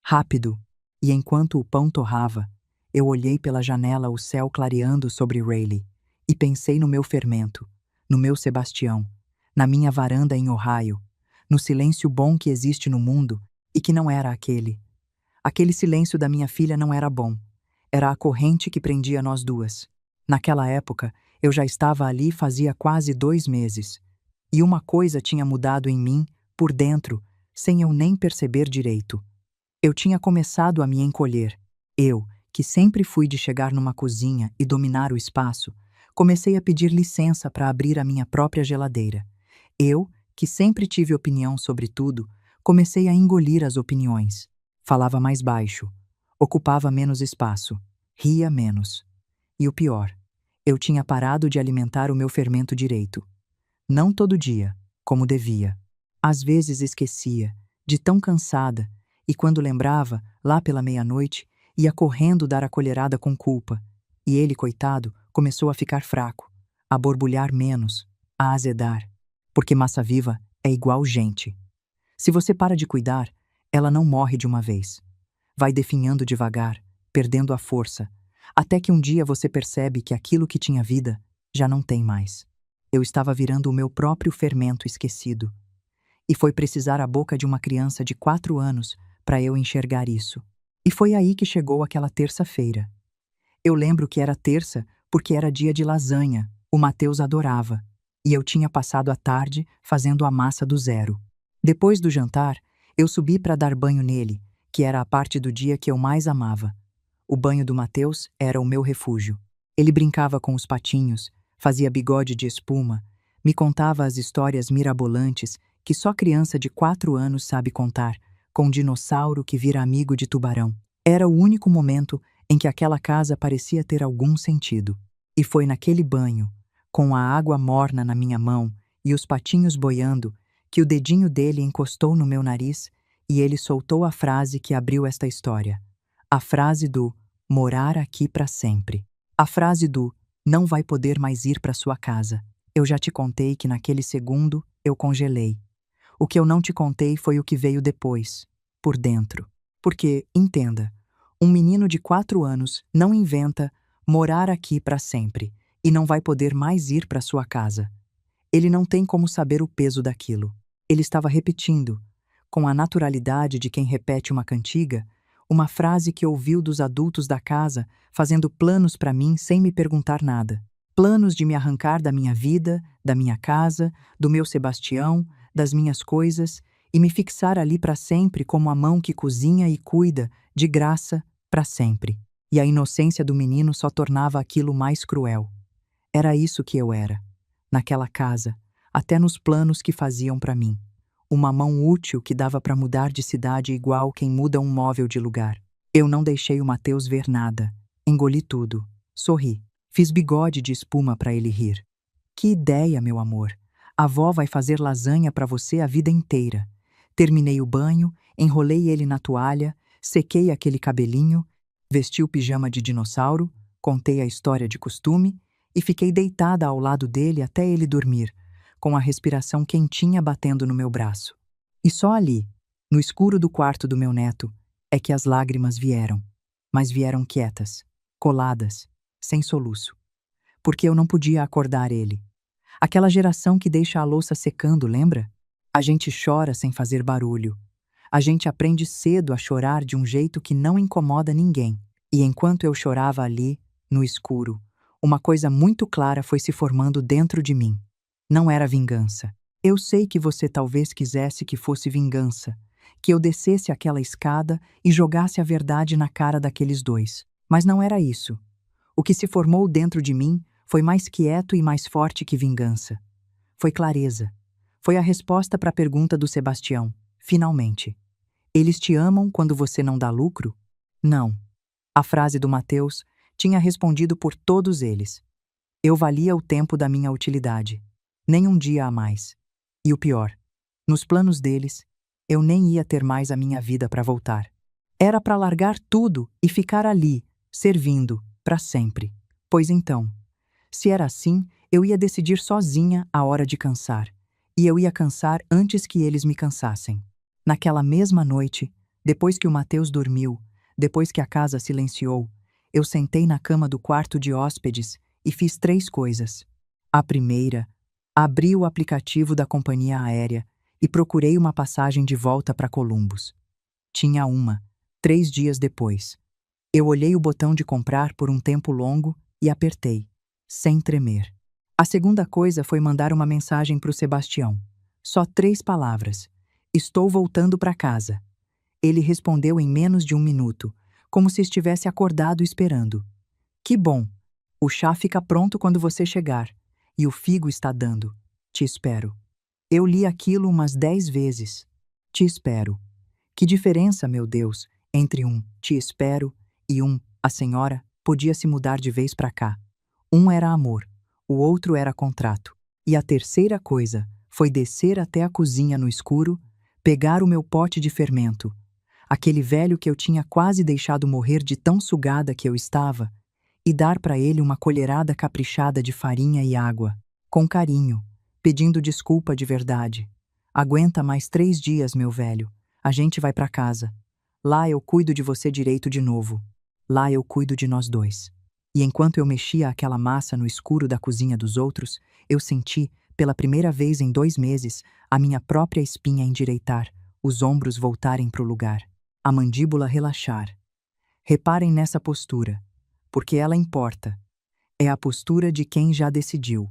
Rápido, e enquanto o pão torrava, eu olhei pela janela o céu clareando sobre Rayleigh e pensei no meu fermento, no meu Sebastião, na minha varanda em Ohio, no silêncio bom que existe no mundo e que não era aquele. Aquele silêncio da minha filha não era bom. Era a corrente que prendia nós duas. Naquela época, eu já estava ali fazia quase 2 meses. E uma coisa tinha mudado em mim, por dentro, sem eu nem perceber direito. Eu tinha começado a me encolher. Eu, que sempre fui de chegar numa cozinha e dominar o espaço, comecei a pedir licença para abrir a minha própria geladeira. Eu, que sempre tive opinião sobre tudo, comecei a engolir as opiniões. Falava mais baixo, ocupava menos espaço, ria menos. E o pior, eu tinha parado de alimentar o meu fermento direito. Não todo dia, como devia. Às vezes esquecia, de tão cansada, e quando lembrava, lá pela meia-noite, ia correndo dar a colherada com culpa. E ele, coitado, começou a ficar fraco, a borbulhar menos, a azedar. Porque massa viva é igual gente. Se você para de cuidar, ela não morre de uma vez. Vai definhando devagar, perdendo a força, até que um dia você percebe que aquilo que tinha vida já não tem mais. Eu estava virando o meu próprio fermento esquecido. E foi precisar a boca de uma criança de 4 anos para eu enxergar isso. E foi aí que chegou aquela terça-feira. Eu lembro que era terça porque era dia de lasanha, o Mateus adorava, e eu tinha passado a tarde fazendo a massa do zero. Depois do jantar, eu subi para dar banho nele, que era a parte do dia que eu mais amava. O banho do Mateus era o meu refúgio. Ele brincava com os patinhos, fazia bigode de espuma, me contava as histórias mirabolantes que só criança de 4 anos sabe contar, com um dinossauro que vira amigo de tubarão. Era o único momento em que aquela casa parecia ter algum sentido. E foi naquele banho, com a água morna na minha mão e os patinhos boiando, que o dedinho dele encostou no meu nariz e ele soltou a frase que abriu esta história. A frase do morar aqui para sempre. A frase do não vai poder mais ir para sua casa. Eu já te contei que naquele segundo eu congelei. O que eu não te contei foi o que veio depois, por dentro. Porque, entenda, um menino de 4 anos não inventa morar aqui para sempre e não vai poder mais ir para sua casa. Ele não tem como saber o peso daquilo. Ele estava repetindo, com a naturalidade de quem repete uma cantiga, uma frase que ouviu dos adultos da casa, fazendo planos para mim sem me perguntar nada. Planos de me arrancar da minha vida, da minha casa, do meu Sebastião, das minhas coisas, e me fixar ali para sempre como a mão que cozinha e cuida, de graça, para sempre. E a inocência do menino só tornava aquilo mais cruel. Era isso que eu era, naquela casa, até nos planos que faziam para mim. Uma mão útil que dava para mudar de cidade igual quem muda um móvel de lugar. Eu não deixei o Mateus ver nada. Engoli tudo. Sorri. Fiz bigode de espuma para ele rir. Que ideia, meu amor. A avó vai fazer lasanha para você a vida inteira. Terminei o banho, enrolei ele na toalha, sequei aquele cabelinho, vesti o pijama de dinossauro, contei a história de costume e fiquei deitada ao lado dele até ele dormir, com a respiração quentinha batendo no meu braço. E só ali, no escuro do quarto do meu neto, é que as lágrimas vieram. Mas vieram quietas, coladas, sem soluço. Porque eu não podia acordar ele. Aquela geração que deixa a louça secando, lembra? A gente chora sem fazer barulho. A gente aprende cedo a chorar de um jeito que não incomoda ninguém. E enquanto eu chorava ali, no escuro, uma coisa muito clara foi se formando dentro de mim. Não era vingança. Eu sei que você talvez quisesse que fosse vingança, que eu descesse aquela escada e jogasse a verdade na cara daqueles dois. Mas não era isso. O que se formou dentro de mim foi mais quieto e mais forte que vingança. Foi clareza. Foi a resposta para a pergunta do Sebastião. Finalmente. Eles te amam quando você não dá lucro? Não. A frase do Mateus tinha respondido por todos eles. Eu valia o tempo da minha utilidade. Nem um dia a mais. E o pior, nos planos deles, eu nem ia ter mais a minha vida para voltar. Era para largar tudo e ficar ali, servindo, para sempre. Pois então, se era assim, eu ia decidir sozinha a hora de cansar. E eu ia cansar antes que eles me cansassem. Naquela mesma noite, depois que o Mateus dormiu, depois que a casa silenciou, eu sentei na cama do quarto de hóspedes e fiz 3 coisas. A primeira, abri o aplicativo da companhia aérea e procurei uma passagem de volta para Columbus. Tinha uma, 3 dias depois. Eu olhei o botão de comprar por um tempo longo e apertei, sem tremer. A segunda coisa foi mandar uma mensagem para o Sebastião. Só 3 palavras. Estou voltando para casa. Ele respondeu em menos de 1 minuto, como se estivesse acordado esperando. Que bom! O chá fica pronto quando você chegar. E o figo está dando. Te espero. Eu li aquilo umas 10 vezes. Te espero. Que diferença, meu Deus, entre um te espero e um a senhora podia se mudar de vez para cá. Um era amor, o outro era contrato. E a terceira coisa foi descer até a cozinha no escuro, pegar o meu pote de fermento, aquele velho que eu tinha quase deixado morrer de tão sugada que eu estava, e dar para ele uma colherada caprichada de farinha e água, com carinho, pedindo desculpa de verdade. Aguenta mais 3 dias, meu velho. A gente vai para casa. Lá eu cuido de você direito de novo. Lá eu cuido de nós dois. E enquanto eu mexia aquela massa no escuro da cozinha dos outros, eu senti, pela primeira vez em 2 meses, a minha própria espinha endireitar, os ombros voltarem para o lugar, a mandíbula relaxar. Reparem nessa postura, porque ela importa. É a postura de quem já decidiu,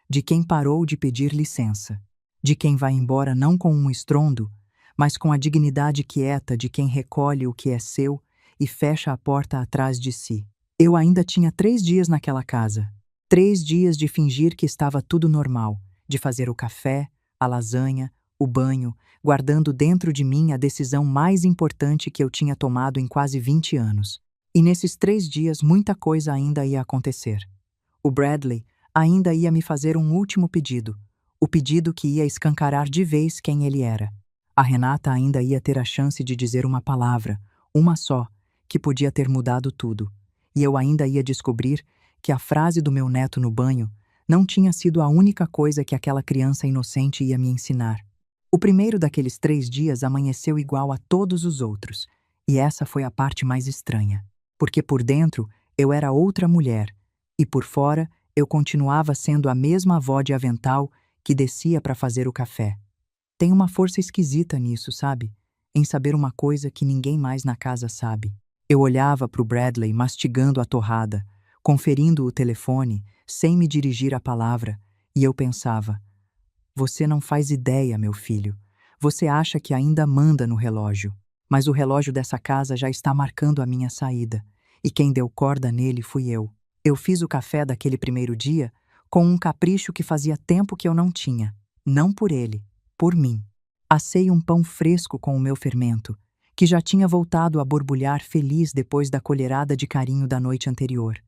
de quem parou de pedir licença, de quem vai embora não com um estrondo, mas com a dignidade quieta de quem recolhe o que é seu e fecha a porta atrás de si. Eu ainda tinha 3 dias naquela casa. 3 dias de fingir que estava tudo normal, de fazer o café, a lasanha, o banho, guardando dentro de mim a decisão mais importante que eu tinha tomado em quase 20 anos. E nesses 3 dias muita coisa ainda ia acontecer. O Bradley ainda ia me fazer um último pedido, o pedido que ia escancarar de vez quem ele era. A Renata ainda ia ter a chance de dizer uma palavra, uma só, que podia ter mudado tudo. E eu ainda ia descobrir que a frase do meu neto no banho não tinha sido a única coisa que aquela criança inocente ia me ensinar. O primeiro daqueles 3 dias amanheceu igual a todos os outros, e essa foi a parte mais estranha, porque por dentro eu era outra mulher, e por fora eu continuava sendo a mesma avó de avental que descia para fazer o café. Tem uma força esquisita nisso, sabe? Em saber uma coisa que ninguém mais na casa sabe. Eu olhava para o Bradley mastigando a torrada, conferindo o telefone, sem me dirigir a palavra, e eu pensava: você não faz ideia, meu filho. Você acha que ainda manda no relógio, mas o relógio dessa casa já está marcando a minha saída, e quem deu corda nele fui eu. Eu fiz o café daquele primeiro dia com um capricho que fazia tempo que eu não tinha. Não por ele, por mim. Assei um pão fresco com o meu fermento, que já tinha voltado a borbulhar feliz depois da colherada de carinho da noite anterior.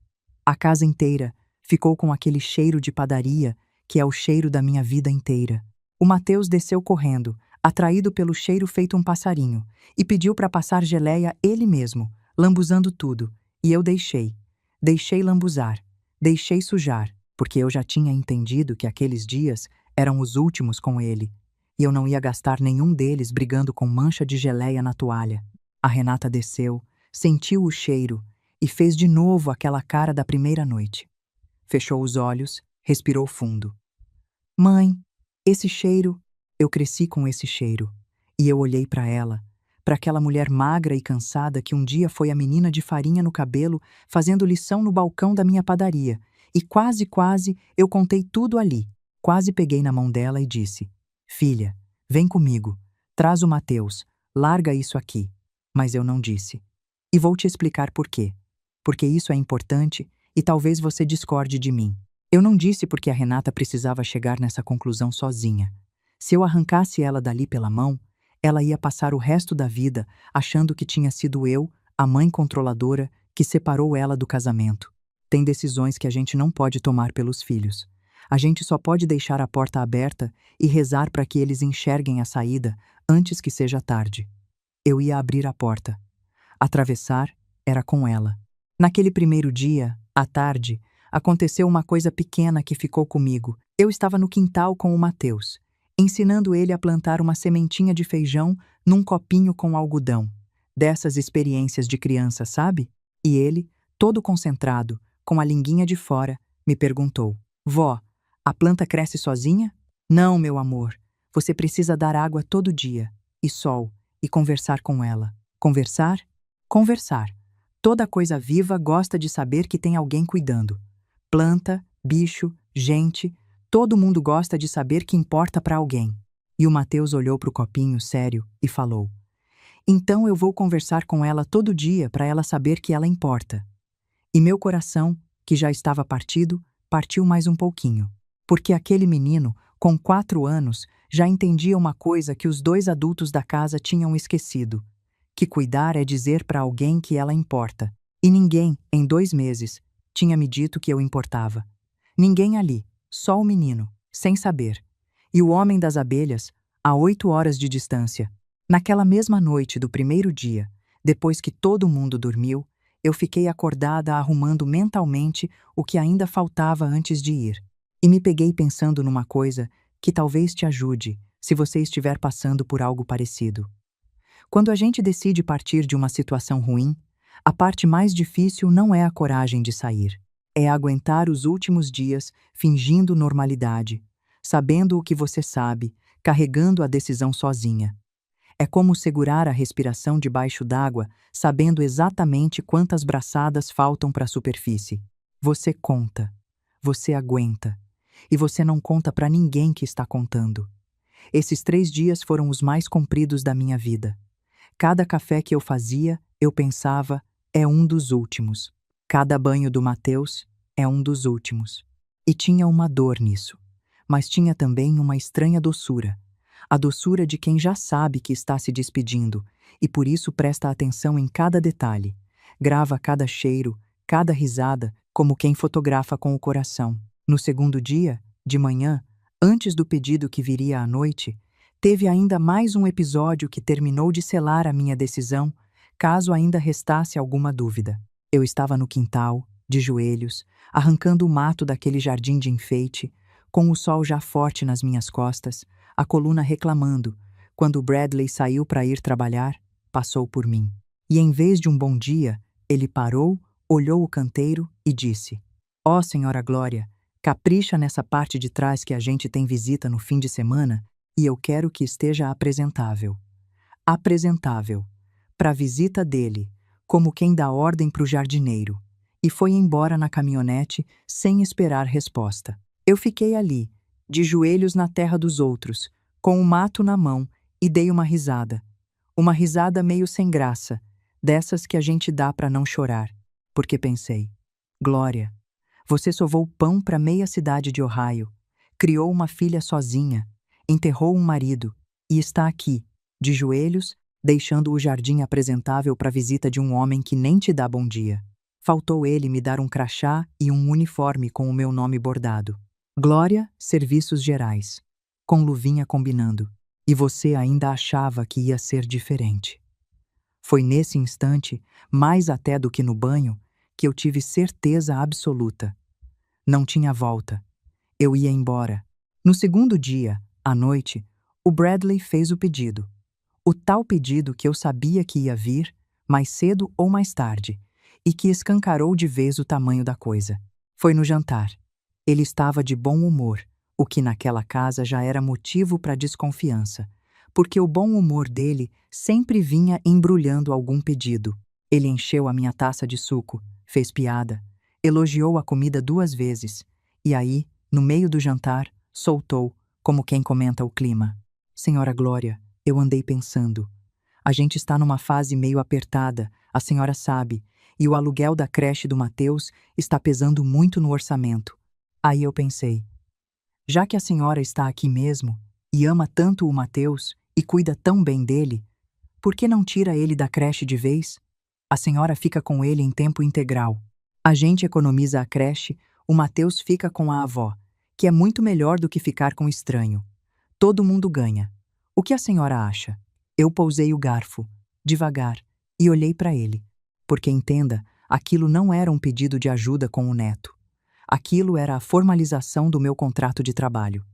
A casa inteira ficou com aquele cheiro de padaria, que é o cheiro da minha vida inteira. O Mateus desceu correndo, atraído pelo cheiro feito um passarinho, e pediu para passar geleia ele mesmo, lambuzando tudo, e eu deixei. Deixei lambuzar, deixei sujar, porque eu já tinha entendido que aqueles dias eram os últimos com ele, e eu não ia gastar nenhum deles brigando com mancha de geleia na toalha. A Renata desceu, sentiu o cheiro e fez de novo aquela cara da primeira noite. Fechou os olhos, respirou fundo. Mãe, esse cheiro, eu cresci com esse cheiro. E eu olhei para ela, para aquela mulher magra e cansada que um dia foi a menina de farinha no cabelo fazendo lição no balcão da minha padaria, e quase eu contei tudo ali. Quase peguei na mão dela e disse: filha, vem comigo, traz o Mateus, larga isso aqui. Mas eu não disse. E vou te explicar por quê. Porque isso é importante e talvez você discorde de mim. Eu não disse porque a Renata precisava chegar nessa conclusão sozinha. Se eu arrancasse ela dali pela mão, ela ia passar o resto da vida achando que tinha sido eu, a mãe controladora, que separou ela do casamento. Tem decisões que a gente não pode tomar pelos filhos. A gente só pode deixar a porta aberta e rezar para que eles enxerguem a saída antes que seja tarde. Eu ia abrir a porta. Atravessar era com ela. Naquele primeiro dia, à tarde, aconteceu uma coisa pequena que ficou comigo. Eu estava no quintal com o Mateus, ensinando ele a plantar uma sementinha de feijão num copinho com algodão. Dessas experiências de criança, sabe? E ele, todo concentrado, com a linguinha de fora, me perguntou: Vó, a planta cresce sozinha? Não, meu amor. Você precisa dar água todo dia, e sol, e conversar com ela. Conversar? Conversar. Toda coisa viva gosta de saber que tem alguém cuidando. Planta, bicho, gente, todo mundo gosta de saber que importa para alguém. E o Mateus olhou para o copinho sério e falou: Então eu vou conversar com ela todo dia para ela saber que ela importa. E meu coração, que já estava partido, partiu mais um pouquinho. Porque aquele menino, com 4 anos, já entendia uma coisa que os 2 adultos da casa tinham esquecido: que cuidar é dizer para alguém que ela importa. E ninguém, em 2 meses, tinha me dito que eu importava. Ninguém ali, só o menino, sem saber. E o homem das abelhas, a 8 horas de distância. Naquela mesma noite do primeiro dia, depois que todo mundo dormiu, eu fiquei acordada arrumando mentalmente o que ainda faltava antes de ir. E me peguei pensando numa coisa que talvez te ajude se você estiver passando por algo parecido. Quando a gente decide partir de uma situação ruim, a parte mais difícil não é a coragem de sair. É aguentar os últimos dias fingindo normalidade, sabendo o que você sabe, carregando a decisão sozinha. É como segurar a respiração debaixo d'água, sabendo exatamente quantas braçadas faltam para a superfície. Você conta, você aguenta, e você não conta para ninguém que está contando. Esses 3 dias foram os mais compridos da minha vida. Cada café que eu fazia, eu pensava, é um dos últimos. Cada banho do Mateus é um dos últimos. E tinha uma dor nisso. Mas tinha também uma estranha doçura. A doçura de quem já sabe que está se despedindo e por isso presta atenção em cada detalhe. Grava cada cheiro, cada risada, como quem fotografa com o coração. No segundo dia, de manhã, antes do pedido que viria à noite, teve ainda mais um episódio que terminou de selar a minha decisão, caso ainda restasse alguma dúvida. Eu estava no quintal, de joelhos, arrancando o mato daquele jardim de enfeite, com o sol já forte nas minhas costas, a coluna reclamando, quando Bradley saiu para ir trabalhar, passou por mim. E em vez de um bom dia, ele parou, olhou o canteiro e disse: Ó, Senhora Glória, capricha nessa parte de trás que a gente tem visita no fim de semana, e eu quero que esteja apresentável. Apresentável. Para a visita dele, como quem dá ordem para o jardineiro. E foi embora na caminhonete sem esperar resposta. Eu fiquei ali, de joelhos na terra dos outros, com o mato na mão, e dei uma risada. Uma risada meio sem graça, dessas que a gente dá para não chorar. Porque pensei: Glória, você sovou pão para meia cidade de Ohio, criou uma filha sozinha, enterrou um marido e está aqui, de joelhos, deixando o jardim apresentável para a visita de um homem que nem te dá bom dia. Faltou ele me dar um crachá e um uniforme com o meu nome bordado. Glória, Serviços Gerais. Com luvinha combinando. E você ainda achava que ia ser diferente. Foi nesse instante, mais até do que no banho, que eu tive certeza absoluta. Não tinha volta. Eu ia embora. No segundo dia, à noite, o Bradley fez o pedido. O tal pedido que eu sabia que ia vir, mais cedo ou mais tarde, e que escancarou de vez o tamanho da coisa. Foi no jantar. Ele estava de bom humor, o que naquela casa já era motivo para desconfiança, porque o bom humor dele sempre vinha embrulhando algum pedido. Ele encheu a minha taça de suco, fez piada, elogiou a comida 2 vezes, e aí, no meio do jantar, soltou, como quem comenta o clima: Senhora Glória, eu andei pensando. A gente está numa fase meio apertada, a senhora sabe, e o aluguel da creche do Mateus está pesando muito no orçamento. Aí eu pensei, já que a senhora está aqui mesmo, e ama tanto o Mateus, e cuida tão bem dele, por que não tira ele da creche de vez? A senhora fica com ele em tempo integral. A gente economiza a creche, o Mateus fica com a avó, que é muito melhor do que ficar com estranho. Todo mundo ganha. O que a senhora acha? Eu pousei o garfo, devagar, e olhei para ele. Porque entenda, aquilo não era um pedido de ajuda com o neto. Aquilo era a formalização do meu contrato de trabalho.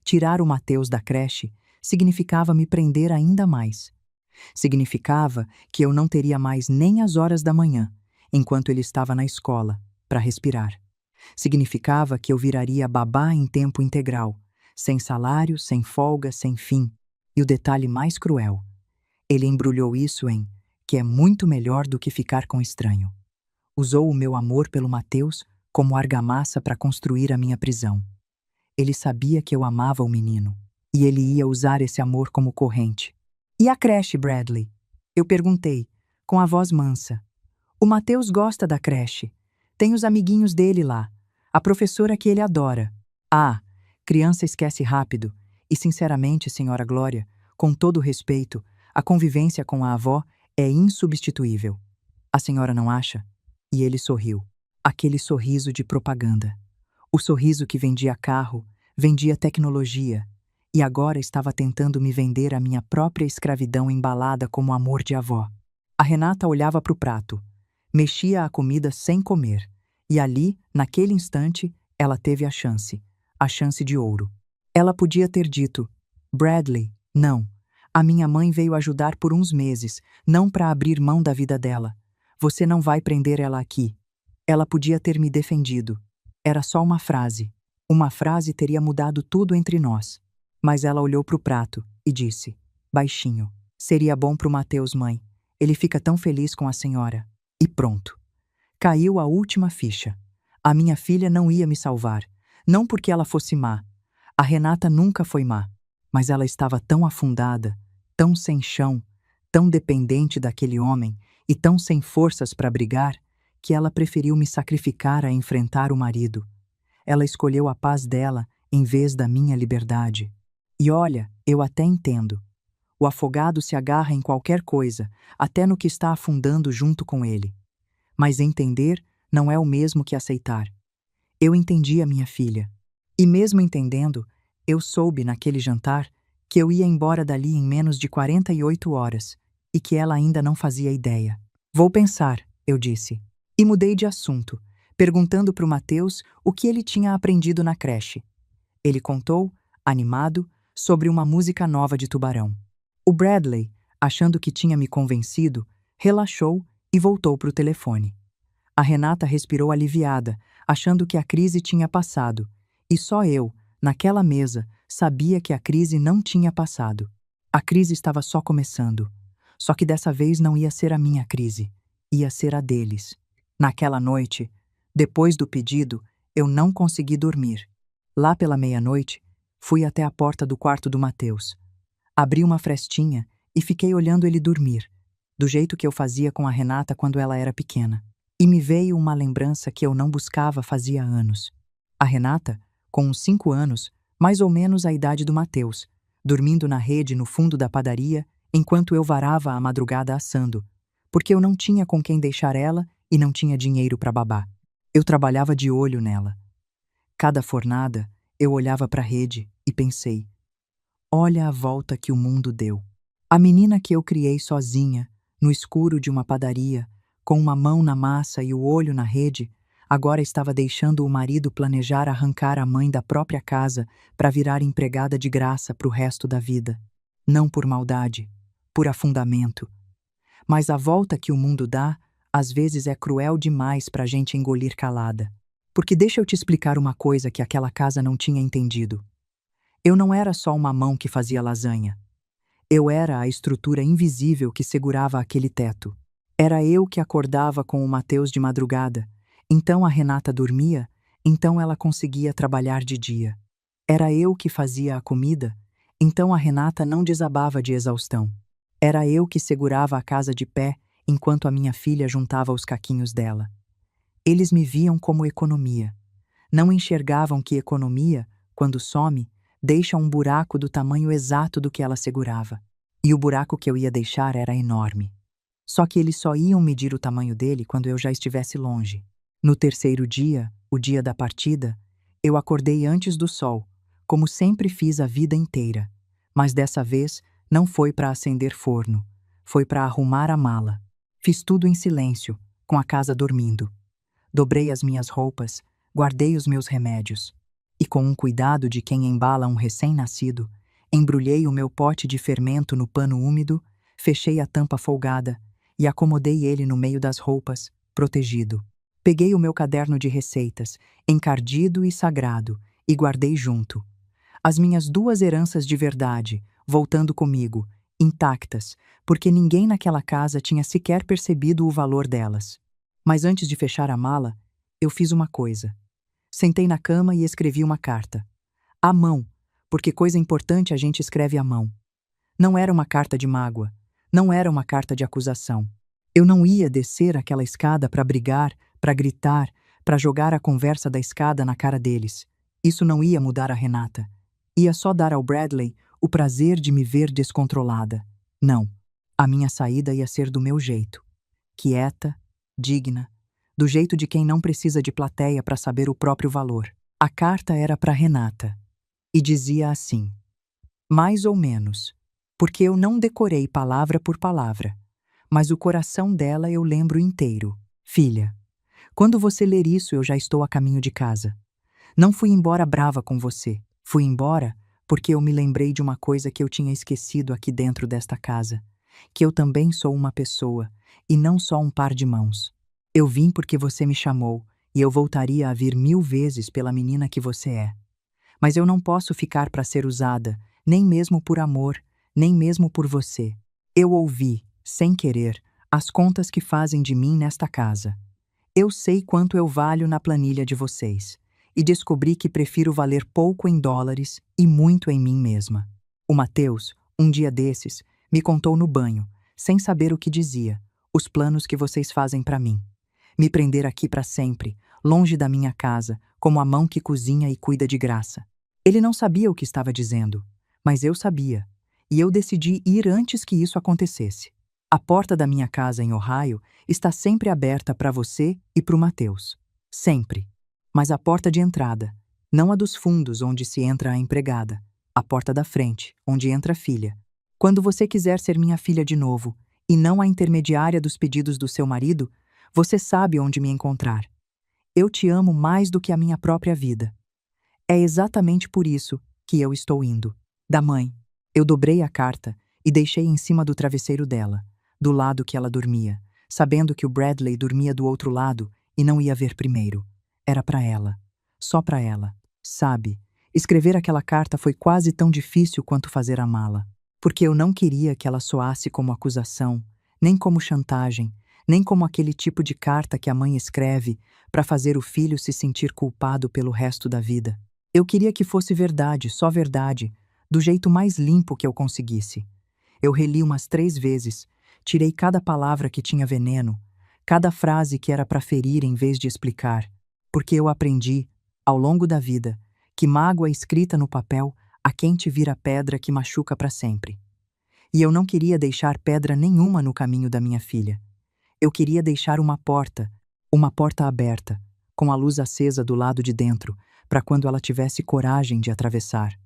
Tirar o Mateus da creche significava me prender ainda mais. Significava que eu não teria mais nem as horas da manhã, enquanto ele estava na escola, para respirar. Significava que eu viraria babá em tempo integral, sem salário, sem folga, sem fim. E o detalhe mais cruel, ele embrulhou isso em que é muito melhor do que ficar com estranho. Usou o meu amor pelo Mateus como argamassa para construir a minha prisão. Ele sabia que eu amava o menino, e ele ia usar esse amor como corrente. E a creche, Bradley? Eu perguntei, com a voz mansa. O Mateus gosta da creche. Tem os amiguinhos dele lá. A professora que ele adora. Ah, criança esquece rápido. E sinceramente, senhora Glória, com todo o respeito, a convivência com a avó é insubstituível. A senhora não acha? E ele sorriu. Aquele sorriso de propaganda. O sorriso que vendia carro, vendia tecnologia, e agora estava tentando me vender a minha própria escravidão embalada como amor de avó. A Renata olhava para o prato, mexia a comida sem comer, e ali, naquele instante, ela teve a chance de ouro. Ela podia ter dito, Bradley, não, a minha mãe veio ajudar por uns meses, não para abrir mão da vida dela. Você não vai prender ela aqui. Ela podia ter me defendido. Era só uma frase. Uma frase teria mudado tudo entre nós. Mas ela olhou para o prato e disse, baixinho, seria bom pro Mateus, mãe. Ele fica tão feliz com a senhora. E pronto. Caiu a última ficha. A minha filha não ia me salvar. Não porque ela fosse má. A Renata nunca foi má. Mas ela estava tão afundada, tão sem chão, tão dependente daquele homem e tão sem forças para brigar, que ela preferiu me sacrificar a enfrentar o marido. Ela escolheu a paz dela em vez da minha liberdade. E olha, eu até entendo. O afogado se agarra em qualquer coisa, até no que está afundando junto com ele. Mas entender não é o mesmo que aceitar. Eu entendi a minha filha. E mesmo entendendo, eu soube naquele jantar que eu ia embora dali em menos de 48 horas e que ela ainda não fazia ideia. Vou pensar, eu disse. E mudei de assunto, perguntando para o Mateus o que ele tinha aprendido na creche. Ele contou, animado, sobre uma música nova de Tubarão. O Bradley, achando que tinha me convencido, relaxou e voltou para o telefone. A Renata respirou aliviada, achando que a crise tinha passado, e só eu, naquela mesa, sabia que a crise não tinha passado. A crise estava só começando. Só que dessa vez não ia ser a minha crise, ia ser a deles. Naquela noite, depois do pedido, eu não consegui dormir. Lá pela meia-noite, fui até a porta do quarto do Mateus. Abri uma frestinha e fiquei olhando ele dormir, do jeito que eu fazia com a Renata quando ela era pequena. E me veio uma lembrança que eu não buscava fazia anos. A Renata, com uns 5 anos, mais ou menos a idade do Mateus, dormindo na rede no fundo da padaria, enquanto eu varava a madrugada assando, porque eu não tinha com quem deixar ela e não tinha dinheiro para babá. Eu trabalhava de olho nela. Cada fornada, eu olhava para a rede e pensei, olha a volta que o mundo deu. A menina que eu criei sozinha, no escuro de uma padaria, com uma mão na massa e o olho na rede, agora estava deixando o marido planejar arrancar a mãe da própria casa para virar empregada de graça para o resto da vida. Não por maldade, por afundamento. Mas a volta que o mundo dá, às vezes é cruel demais para a gente engolir calada. Porque deixa eu te explicar uma coisa que aquela casa não tinha entendido. Eu não era só uma mão que fazia lasanha. Eu era a estrutura invisível que segurava aquele teto. Era eu que acordava com o Mateus de madrugada. Então a Renata dormia, então ela conseguia trabalhar de dia. Era eu que fazia a comida, então a Renata não desabava de exaustão. Era eu que segurava a casa de pé enquanto a minha filha juntava os caquinhos dela. Eles me viam como economia. Não enxergavam que economia, quando some, deixa um buraco do tamanho exato do que ela segurava. E o buraco que eu ia deixar era enorme. Só que eles só iam medir o tamanho dele quando eu já estivesse longe. No terceiro dia, o dia da partida, eu acordei antes do sol, como sempre fiz a vida inteira. Mas dessa vez não foi para acender forno, foi para arrumar a mala. Fiz tudo em silêncio, com a casa dormindo. Dobrei as minhas roupas, guardei os meus remédios. E com um cuidado de quem embala um recém-nascido, embrulhei o meu pote de fermento no pano úmido, fechei a tampa folgada e acomodei ele no meio das roupas, protegido. Peguei o meu caderno de receitas, encardido e sagrado, e guardei junto. As minhas 2 heranças de verdade, voltando comigo, intactas, porque ninguém naquela casa tinha sequer percebido o valor delas. Mas antes de fechar a mala, eu fiz uma coisa. Sentei na cama e escrevi uma carta. À mão, porque coisa importante a gente escreve à mão. Não era uma carta de mágoa, não era uma carta de acusação. Eu não ia descer aquela escada para brigar, para gritar, para jogar a conversa da escada na cara deles. Isso não ia mudar a Renata. Ia só dar ao Bradley o prazer de me ver descontrolada. Não, a minha saída ia ser do meu jeito. Quieta, digna, do jeito de quem não precisa de plateia para saber o próprio valor. A carta era para Renata e dizia assim: mais ou menos, porque eu não decorei palavra por palavra, mas o coração dela eu lembro inteiro. Filha, quando você ler isso eu já estou a caminho de casa. Não fui embora brava com você, fui embora porque eu me lembrei de uma coisa que eu tinha esquecido aqui dentro desta casa, que eu também sou uma pessoa e não só um par de mãos. Eu vim porque você me chamou e eu voltaria a vir 1000 vezes pela menina que você é. Mas eu não posso ficar para ser usada, nem mesmo por amor, nem mesmo por você. Eu ouvi, sem querer, as contas que fazem de mim nesta casa. Eu sei quanto eu valho na planilha de vocês, e descobri que prefiro valer pouco em dólares e muito em mim mesma. O Mateus, um dia desses, me contou no banho, sem saber o que dizia, os planos que vocês fazem para mim. Me prender aqui para sempre, longe da minha casa, como a mão que cozinha e cuida de graça. Ele não sabia o que estava dizendo, mas eu sabia, e eu decidi ir antes que isso acontecesse. A porta da minha casa em Ohio está sempre aberta para você e para o Mateus. Sempre. Mas a porta de entrada, não a dos fundos onde se entra a empregada, a porta da frente, onde entra a filha. Quando você quiser ser minha filha de novo, e não a intermediária dos pedidos do seu marido, você sabe onde me encontrar. Eu te amo mais do que a minha própria vida. É exatamente por isso que eu estou indo. Da mãe. Eu dobrei a carta e deixei em cima do travesseiro dela, do lado que ela dormia, sabendo que o Bradley dormia do outro lado e não ia ver primeiro. Era para ela. Só para ela. Sabe, escrever aquela carta foi quase tão difícil quanto fazer a mala. Porque eu não queria que ela soasse como acusação, nem como chantagem, nem como aquele tipo de carta que a mãe escreve para fazer o filho se sentir culpado pelo resto da vida. Eu queria que fosse verdade, só verdade, do jeito mais limpo que eu conseguisse. Eu reli umas 3 vezes, tirei cada palavra que tinha veneno, cada frase que era para ferir em vez de explicar, porque eu aprendi, ao longo da vida, que mágoa escrita no papel a quente vira pedra que machuca para sempre. E eu não queria deixar pedra nenhuma no caminho da minha filha. Eu queria deixar uma porta aberta, com a luz acesa do lado de dentro, para quando ela tivesse coragem de atravessar.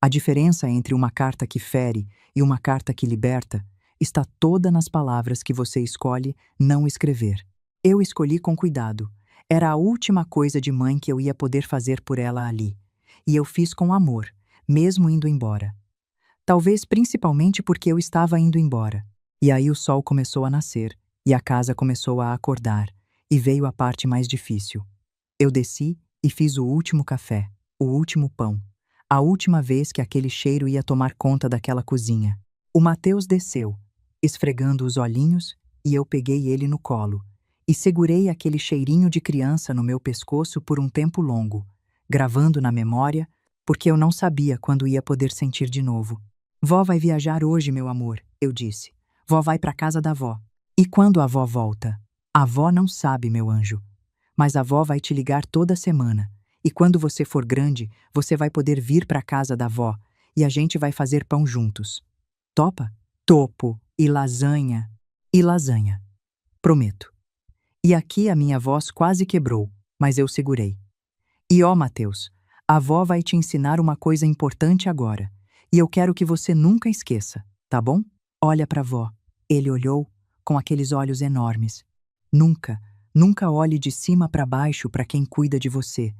A diferença entre uma carta que fere e uma carta que liberta está toda nas palavras que você escolhe não escrever. Eu escolhi com cuidado. Era a última coisa de mãe que eu ia poder fazer por ela ali. E eu fiz com amor, mesmo indo embora. Talvez principalmente porque eu estava indo embora. E aí o sol começou a nascer, e a casa começou a acordar, e veio a parte mais difícil. Eu desci e fiz o último café, o último pão, a última vez que aquele cheiro ia tomar conta daquela cozinha. O Mateus desceu, esfregando os olhinhos, e eu peguei ele no colo, e segurei aquele cheirinho de criança no meu pescoço por um tempo longo, gravando na memória, porque eu não sabia quando ia poder sentir de novo. Vó vai viajar hoje, meu amor, eu disse. Vó vai para casa da avó. E quando a avó volta? A avó não sabe, meu anjo. Mas a avó vai te ligar toda semana. E quando você for grande, você vai poder vir para casa da avó e a gente vai fazer pão juntos. Topa? Topo. E lasanha. E lasanha. Prometo. E aqui a minha voz quase quebrou, mas eu segurei. E ó, Mateus, a avó vai te ensinar uma coisa importante agora. E eu quero que você nunca esqueça, tá bom? Olha pra vó. Ele olhou com aqueles olhos enormes. Nunca, nunca olhe de cima para baixo para quem cuida de você.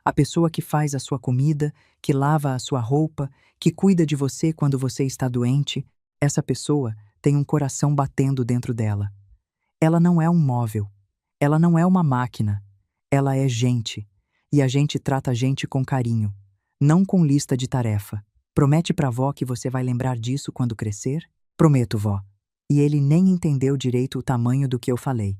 A pessoa que faz a sua comida, que lava a sua roupa, que cuida de você quando você está doente, essa pessoa tem um coração batendo dentro dela. Ela não é um móvel. Ela não é uma máquina. Ela é gente. E a gente trata a gente com carinho, não com lista de tarefa. Promete pra vó que você vai lembrar disso quando crescer? Prometo, vó. E ele nem entendeu direito o tamanho do que eu falei.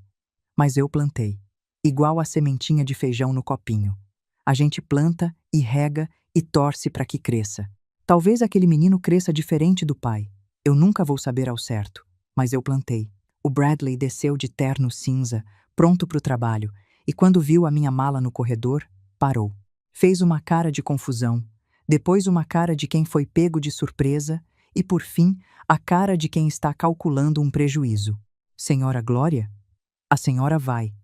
Mas eu plantei, igual a sementinha de feijão no copinho. A gente planta e rega e torce para que cresça. Talvez aquele menino cresça diferente do pai. Eu nunca vou saber ao certo, mas eu plantei. O Bradley desceu de terno cinza, pronto para o trabalho, e quando viu a minha mala no corredor, parou. Fez uma cara de confusão, depois uma cara de quem foi pego de surpresa e, por fim, a cara de quem está calculando um prejuízo. Senhora Glória? A senhora vai.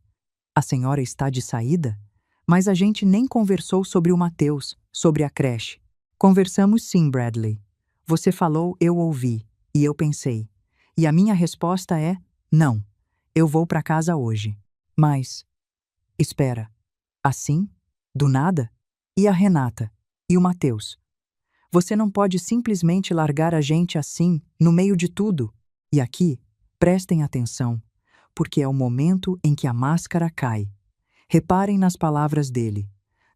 A senhora está de saída? Mas a gente nem conversou sobre o Mateus, sobre a creche. Conversamos sim, Bradley. Você falou, eu ouvi, e eu pensei. E a minha resposta é, não. Eu vou para casa hoje. Mas, espera. Assim? Do nada? E a Renata? E o Mateus? Você não pode simplesmente largar a gente assim, no meio de tudo. E aqui, prestem atenção, porque é o momento em que a máscara cai. Reparem nas palavras dele.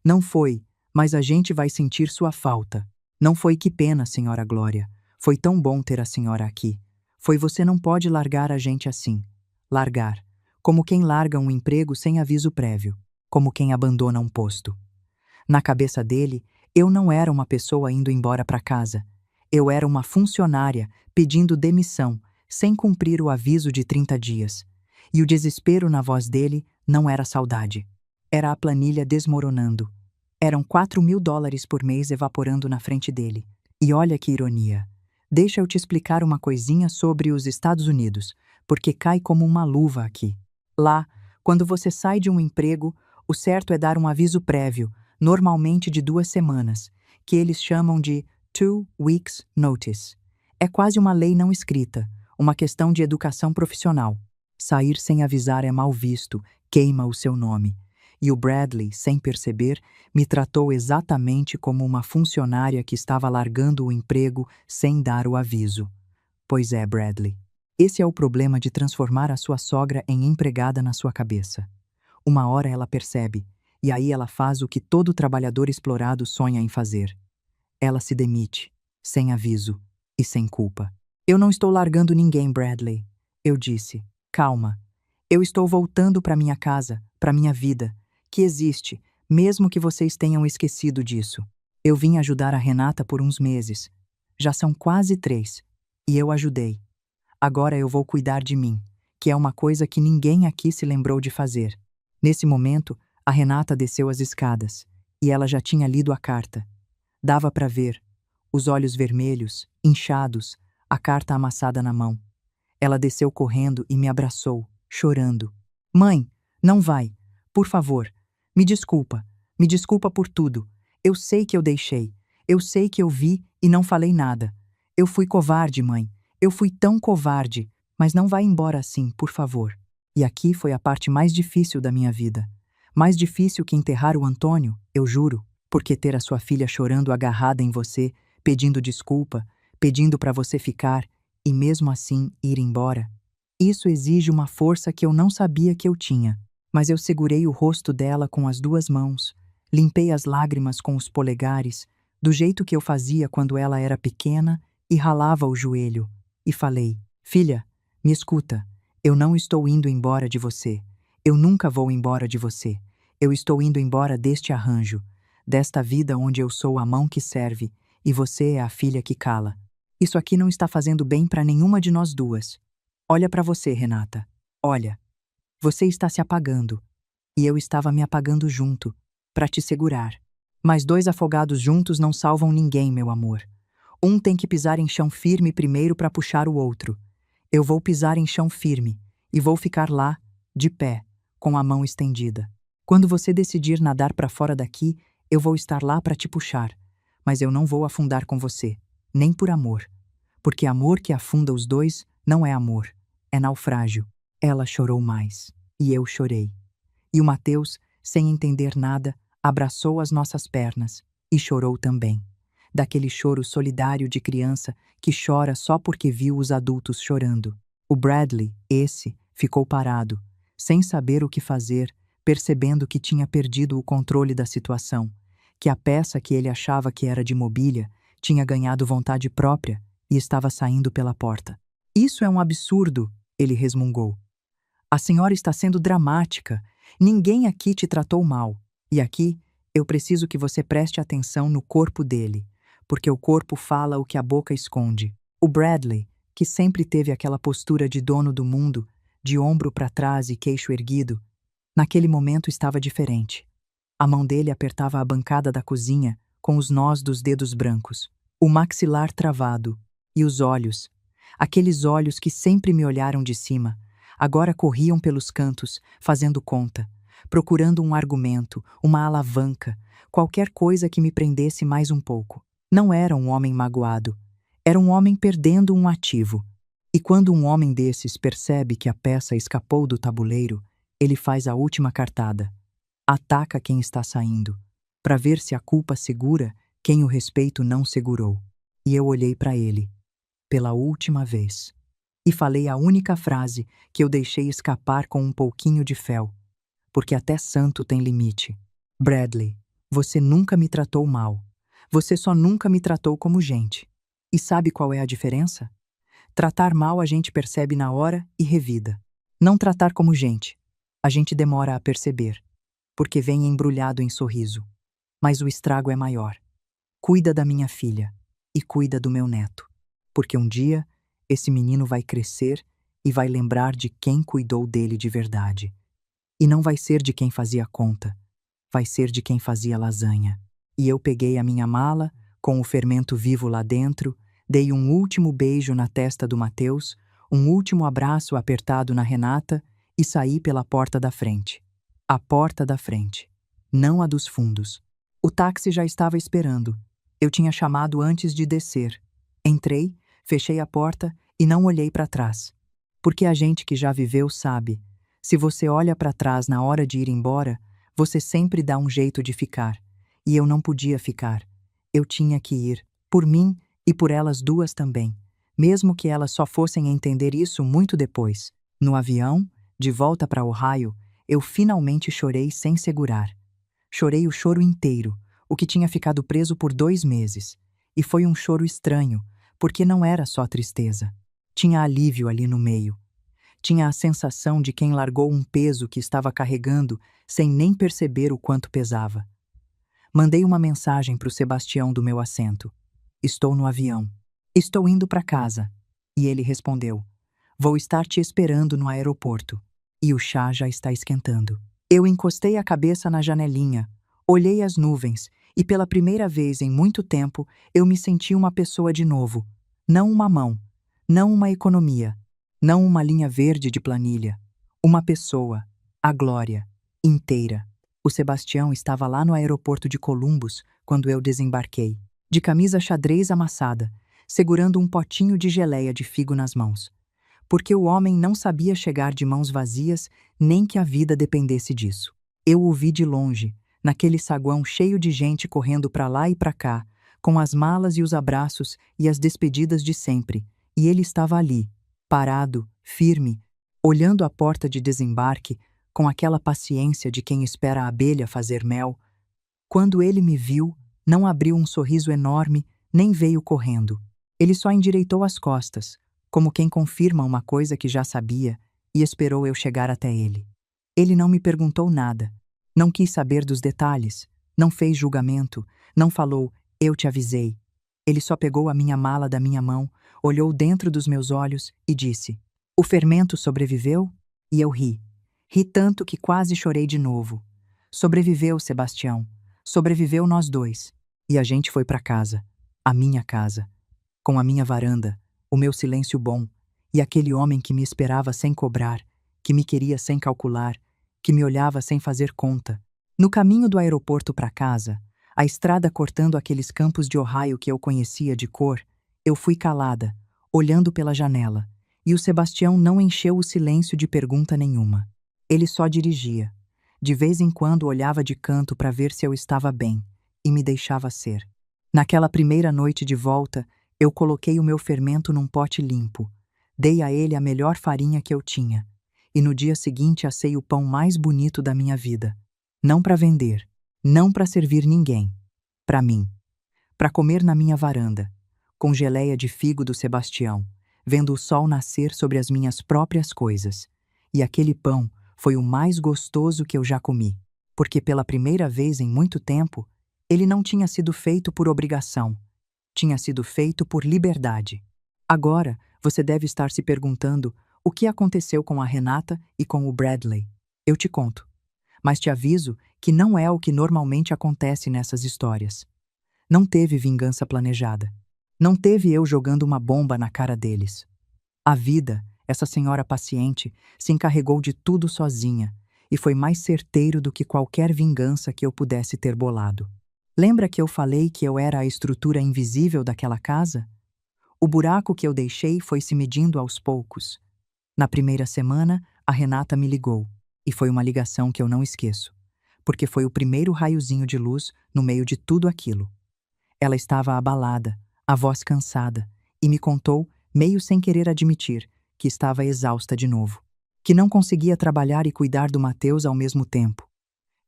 Não foi, mas a gente vai sentir sua falta. Não foi que pena, senhora Glória. Foi tão bom ter a senhora aqui. Foi você não pode largar a gente assim. Largar. Como quem larga um emprego sem aviso prévio. Como quem abandona um posto. Na cabeça dele, eu não era uma pessoa indo embora para casa. Eu era uma funcionária pedindo demissão, sem cumprir o aviso de 30 dias. E o desespero na voz dele não era saudade. Era a planilha desmoronando. Eram $4.000 por mês evaporando na frente dele. E olha que ironia. Deixa eu te explicar uma coisinha sobre os Estados Unidos, porque cai como uma luva aqui. Lá, quando você sai de um emprego, o certo é dar um aviso prévio, normalmente de 2 semanas, que eles chamam de 2 weeks notice. É quase uma lei não escrita, uma questão de educação profissional. Sair sem avisar é mal visto, queima o seu nome. E o Bradley, sem perceber, me tratou exatamente como uma funcionária que estava largando o emprego sem dar o aviso. Pois é, Bradley. Esse é o problema de transformar a sua sogra em empregada na sua cabeça. Uma hora ela percebe, e aí ela faz o que todo trabalhador explorado sonha em fazer. Ela se demite, sem aviso e sem culpa. Eu não estou largando ninguém, Bradley. Eu disse, calma. Eu estou voltando para minha casa, para minha vida, que existe, mesmo que vocês tenham esquecido disso. Eu vim ajudar a Renata por uns meses. Já são quase 3. E eu ajudei. Agora eu vou cuidar de mim, que é uma coisa que ninguém aqui se lembrou de fazer. Nesse momento, a Renata desceu as escadas, e ela já tinha lido a carta. Dava para ver, os olhos vermelhos, inchados, a carta amassada na mão. Ela desceu correndo e me abraçou, chorando. Mãe, não vai. Por favor, me desculpa por tudo. Eu sei que eu deixei, eu sei que eu vi e não falei nada. Eu fui covarde, mãe, eu fui tão covarde, mas não vá embora assim, por favor. E aqui foi a parte mais difícil da minha vida. Mais difícil que enterrar o Antônio, eu juro, porque ter a sua filha chorando agarrada em você, pedindo desculpa, pedindo para você ficar, e mesmo assim ir embora. Isso exige uma força que eu não sabia que eu tinha, mas eu segurei o rosto dela com as 2 mãos, limpei as lágrimas com os polegares, do jeito que eu fazia quando ela era pequena, e ralava o joelho, e falei, filha, me escuta, eu não estou indo embora de você, eu nunca vou embora de você, eu estou indo embora deste arranjo, desta vida onde eu sou a mão que serve, e você é a filha que cala. Isso aqui não está fazendo bem para nenhuma de nós duas. Olha para você, Renata. Olha, você está se apagando. E eu estava me apagando junto, para te segurar. Mas dois afogados juntos não salvam ninguém, meu amor. Um tem que pisar em chão firme primeiro para puxar o outro. Eu vou pisar em chão firme e vou ficar lá, de pé, com a mão estendida. Quando você decidir nadar para fora daqui, eu vou estar lá para te puxar. Mas eu não vou afundar com você, nem por amor. Porque amor que afunda os dois não é amor, é naufrágio. Ela chorou mais, e eu chorei. E o Mateus, sem entender nada, abraçou as nossas pernas e chorou também. Daquele choro solidário de criança que chora só porque viu os adultos chorando. O Bradley, esse, ficou parado, sem saber o que fazer, percebendo que tinha perdido o controle da situação, que a peça que ele achava que era de mobília tinha ganhado vontade própria e estava saindo pela porta. Isso é um absurdo, ele resmungou. A senhora está sendo dramática. Ninguém aqui te tratou mal. E aqui, eu preciso que você preste atenção no corpo dele, porque o corpo fala o que a boca esconde. O Bradley, que sempre teve aquela postura de dono do mundo, de ombro para trás e queixo erguido, naquele momento estava diferente. A mão dele apertava a bancada da cozinha com os nós dos dedos brancos, o maxilar travado, e os olhos, aqueles olhos que sempre me olharam de cima, agora corriam pelos cantos, fazendo conta, procurando um argumento, uma alavanca, qualquer coisa que me prendesse mais um pouco. Não era um homem magoado, era um homem perdendo um ativo. E quando um homem desses percebe que a peça escapou do tabuleiro, ele faz a última cartada. Ataca quem está saindo, para ver se a culpa segura quem o respeito não segurou. E eu olhei para ele, pela última vez, e falei a única frase que eu deixei escapar com um pouquinho de fel, porque até santo tem limite. Bradley, você nunca me tratou mal. Você só nunca me tratou como gente. E sabe qual é a diferença? Tratar mal a gente percebe na hora e revida. Não tratar como gente, a gente demora a perceber, porque vem embrulhado em sorriso. Mas o estrago é maior. Cuida da minha filha e cuida do meu neto, porque um dia esse menino vai crescer e vai lembrar de quem cuidou dele de verdade. E não vai ser de quem fazia conta, vai ser de quem fazia lasanha. E eu peguei a minha mala, com o fermento vivo lá dentro, dei um último beijo na testa do Mateus, um último abraço apertado na Renata e saí pela porta da frente. A porta da frente, não a dos fundos. O táxi já estava esperando. Eu tinha chamado antes de descer. Entrei, fechei a porta e não olhei para trás. Porque a gente que já viveu sabe, se você olha para trás na hora de ir embora, você sempre dá um jeito de ficar. E eu não podia ficar. Eu tinha que ir, por mim e por elas duas também, mesmo que elas só fossem entender isso muito depois. No avião, de volta para Ohio, eu finalmente chorei sem segurar. Chorei o choro inteiro, o que tinha ficado preso por 2 meses. E foi um choro estranho, porque não era só tristeza. Tinha alívio ali no meio. Tinha a sensação de quem largou um peso que estava carregando sem nem perceber o quanto pesava. Mandei uma mensagem para o Sebastião do meu assento. Estou no avião. Estou indo para casa. E ele respondeu: vou estar te esperando no aeroporto. E o chá já está esquentando. Eu encostei a cabeça na janelinha, olhei as nuvens e pela primeira vez em muito tempo eu me senti uma pessoa de novo. Não uma mão, não uma economia, não uma linha verde de planilha. Uma pessoa, a Glória, inteira. O Sebastião estava lá no aeroporto de Columbus quando eu desembarquei, de camisa xadrez amassada, segurando um potinho de geleia de figo nas mãos. Porque o homem não sabia chegar de mãos vazias, nem que a vida dependesse disso. Eu o vi de longe, naquele saguão cheio de gente correndo para lá e para cá, com as malas e os abraços e as despedidas de sempre, e ele estava ali, parado, firme, olhando a porta de desembarque, com aquela paciência de quem espera a abelha fazer mel. Quando ele me viu, não abriu um sorriso enorme, nem veio correndo. Ele só endireitou as costas, como quem confirma uma coisa que já sabia, e esperou eu chegar até ele. Ele não me perguntou nada, não quis saber dos detalhes, não fez julgamento, não falou, eu te avisei. Ele só pegou a minha mala da minha mão, olhou dentro dos meus olhos e disse: O fermento sobreviveu? E eu ri. Ri tanto que quase chorei de novo. Sobreviveu, Sebastião. Sobreviveu nós dois. E a gente foi para casa. A minha casa. Com a minha varanda, o meu silêncio bom, e aquele homem que me esperava sem cobrar, que me queria sem calcular, que me olhava sem fazer conta. No caminho do aeroporto para casa, a estrada cortando aqueles campos de Ohio que eu conhecia de cor, eu fui calada, olhando pela janela, e o Sebastião não encheu o silêncio de pergunta nenhuma. Ele só dirigia. De vez em quando olhava de canto para ver se eu estava bem, e me deixava ser. Naquela primeira noite de volta, eu coloquei o meu fermento num pote limpo, dei a ele a melhor farinha que eu tinha, e no dia seguinte assei o pão mais bonito da minha vida. Não para vender, não para servir ninguém, para mim. Para comer na minha varanda, com geleia de figo do Sebastião, vendo o sol nascer sobre as minhas próprias coisas. E aquele pão foi o mais gostoso que eu já comi, porque pela primeira vez em muito tempo, ele não tinha sido feito por obrigação, tinha sido feito por liberdade. Agora, você deve estar se perguntando o que aconteceu com a Renata e com o Bradley. Eu te conto. Mas te aviso que não é o que normalmente acontece nessas histórias. Não teve vingança planejada. Não teve eu jogando uma bomba na cara deles. A vida, essa senhora paciente, se encarregou de tudo sozinha e foi mais certeiro do que qualquer vingança que eu pudesse ter bolado. Lembra que eu falei que eu era a estrutura invisível daquela casa? O buraco que eu deixei foi se medindo aos poucos. Na primeira semana, a Renata me ligou, e foi uma ligação que eu não esqueço, porque foi o primeiro raiozinho de luz no meio de tudo aquilo. Ela estava abalada, a voz cansada, e me contou, meio sem querer admitir, que estava exausta de novo, que não conseguia trabalhar e cuidar do Mateus ao mesmo tempo,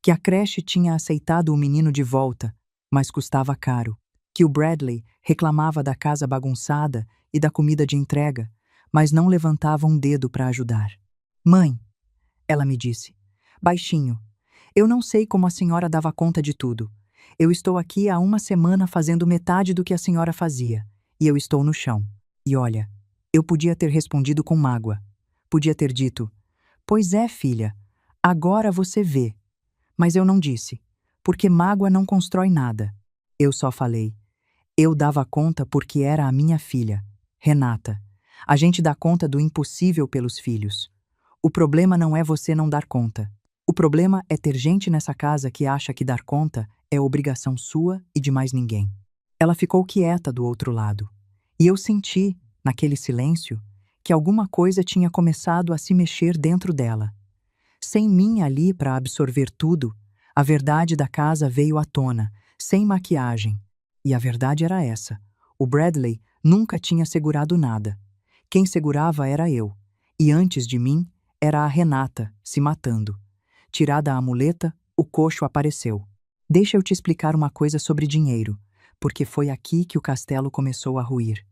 que a creche tinha aceitado o menino de volta, mas custava caro, que o Bradley reclamava da casa bagunçada e da comida de entrega, mas não levantava um dedo para ajudar. Mãe, ela me disse, baixinho, eu não sei como a senhora dava conta de tudo. Eu estou aqui há uma semana fazendo metade do que a senhora fazia, e eu estou no chão. E olha, eu podia ter respondido com mágoa. Podia ter dito, pois é, filha, agora você vê. Mas eu não disse, porque mágoa não constrói nada. Eu só falei. Eu dava conta porque era a minha filha, Renata. A gente dá conta do impossível pelos filhos. O problema não é você não dar conta. O problema é ter gente nessa casa que acha que dar conta é obrigação sua e de mais ninguém. Ela ficou quieta do outro lado. E eu senti, naquele silêncio, que alguma coisa tinha começado a se mexer dentro dela. Sem mim ali para absorver tudo, a verdade da casa veio à tona, sem maquiagem. E a verdade era essa. O Bradley nunca tinha segurado nada. Quem segurava era eu. E antes de mim, era a Renata, se matando. Tirada a muleta, o coxo apareceu. Deixa eu te explicar uma coisa sobre dinheiro, porque foi aqui que o castelo começou a ruir.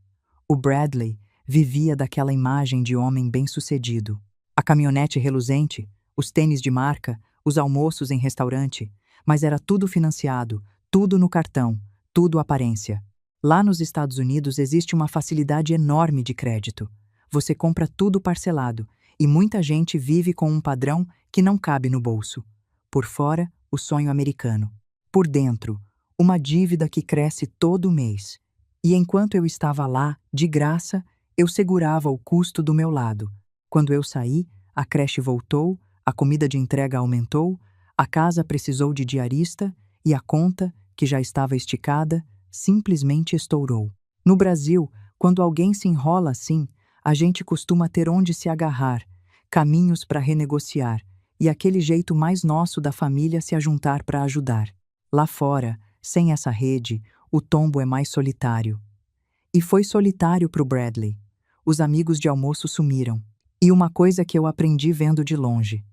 O Bradley vivia daquela imagem de homem bem-sucedido. A caminhonete reluzente, os tênis de marca, os almoços em restaurante, mas era tudo financiado, tudo no cartão, tudo aparência. Lá nos Estados Unidos existe uma facilidade enorme de crédito. Você compra tudo parcelado, e muita gente vive com um padrão que não cabe no bolso. Por fora, o sonho americano. Por dentro, uma dívida que cresce todo mês. E enquanto eu estava lá, de graça, eu segurava o custo do meu lado. Quando eu saí, a creche voltou, a comida de entrega aumentou, a casa precisou de diarista e a conta, que já estava esticada, simplesmente estourou. No Brasil, quando alguém se enrola assim, a gente costuma ter onde se agarrar, caminhos para renegociar e aquele jeito mais nosso da família se ajuntar para ajudar. Lá fora, sem essa rede, o tombo é mais solitário. E foi solitário para o Bradley. Os amigos de almoço sumiram. E uma coisa que eu aprendi vendo de longe.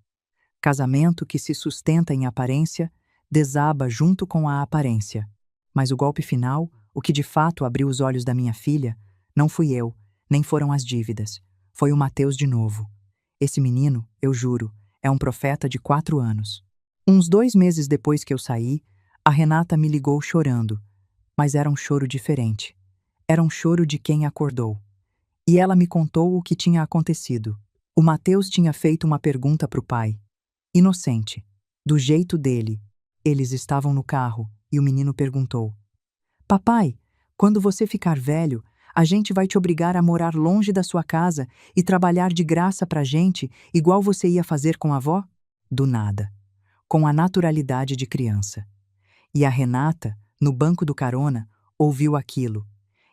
Casamento que se sustenta em aparência, desaba junto com a aparência. Mas o golpe final, o que de fato abriu os olhos da minha filha, não fui eu, nem foram as dívidas. Foi o Mateus de novo. Esse menino, eu juro, é um profeta de 4 anos. Uns 2 meses depois que eu saí, a Renata me ligou chorando, mas era um choro diferente. Era um choro de quem acordou. E ela me contou o que tinha acontecido. O Mateus tinha feito uma pergunta para o pai. Inocente. Do jeito dele. Eles estavam no carro e o menino perguntou: Papai, quando você ficar velho, a gente vai te obrigar a morar longe da sua casa e trabalhar de graça pra gente, igual você ia fazer com a avó? Do nada. Com a naturalidade de criança. E a Renata, no banco do carona, ouviu aquilo.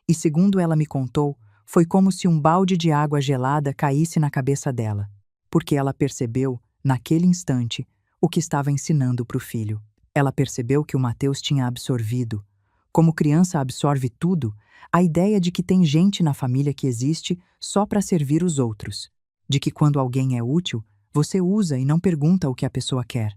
E segundo ela me contou, foi como se um balde de água gelada caísse na cabeça dela, porque ela percebeu, naquele instante, o que estava ensinando para o filho. Ela percebeu que o Mateus tinha absorvido, como criança absorve tudo, a ideia de que tem gente na família que existe só para servir os outros, de que quando alguém é útil, você usa e não pergunta o que a pessoa quer.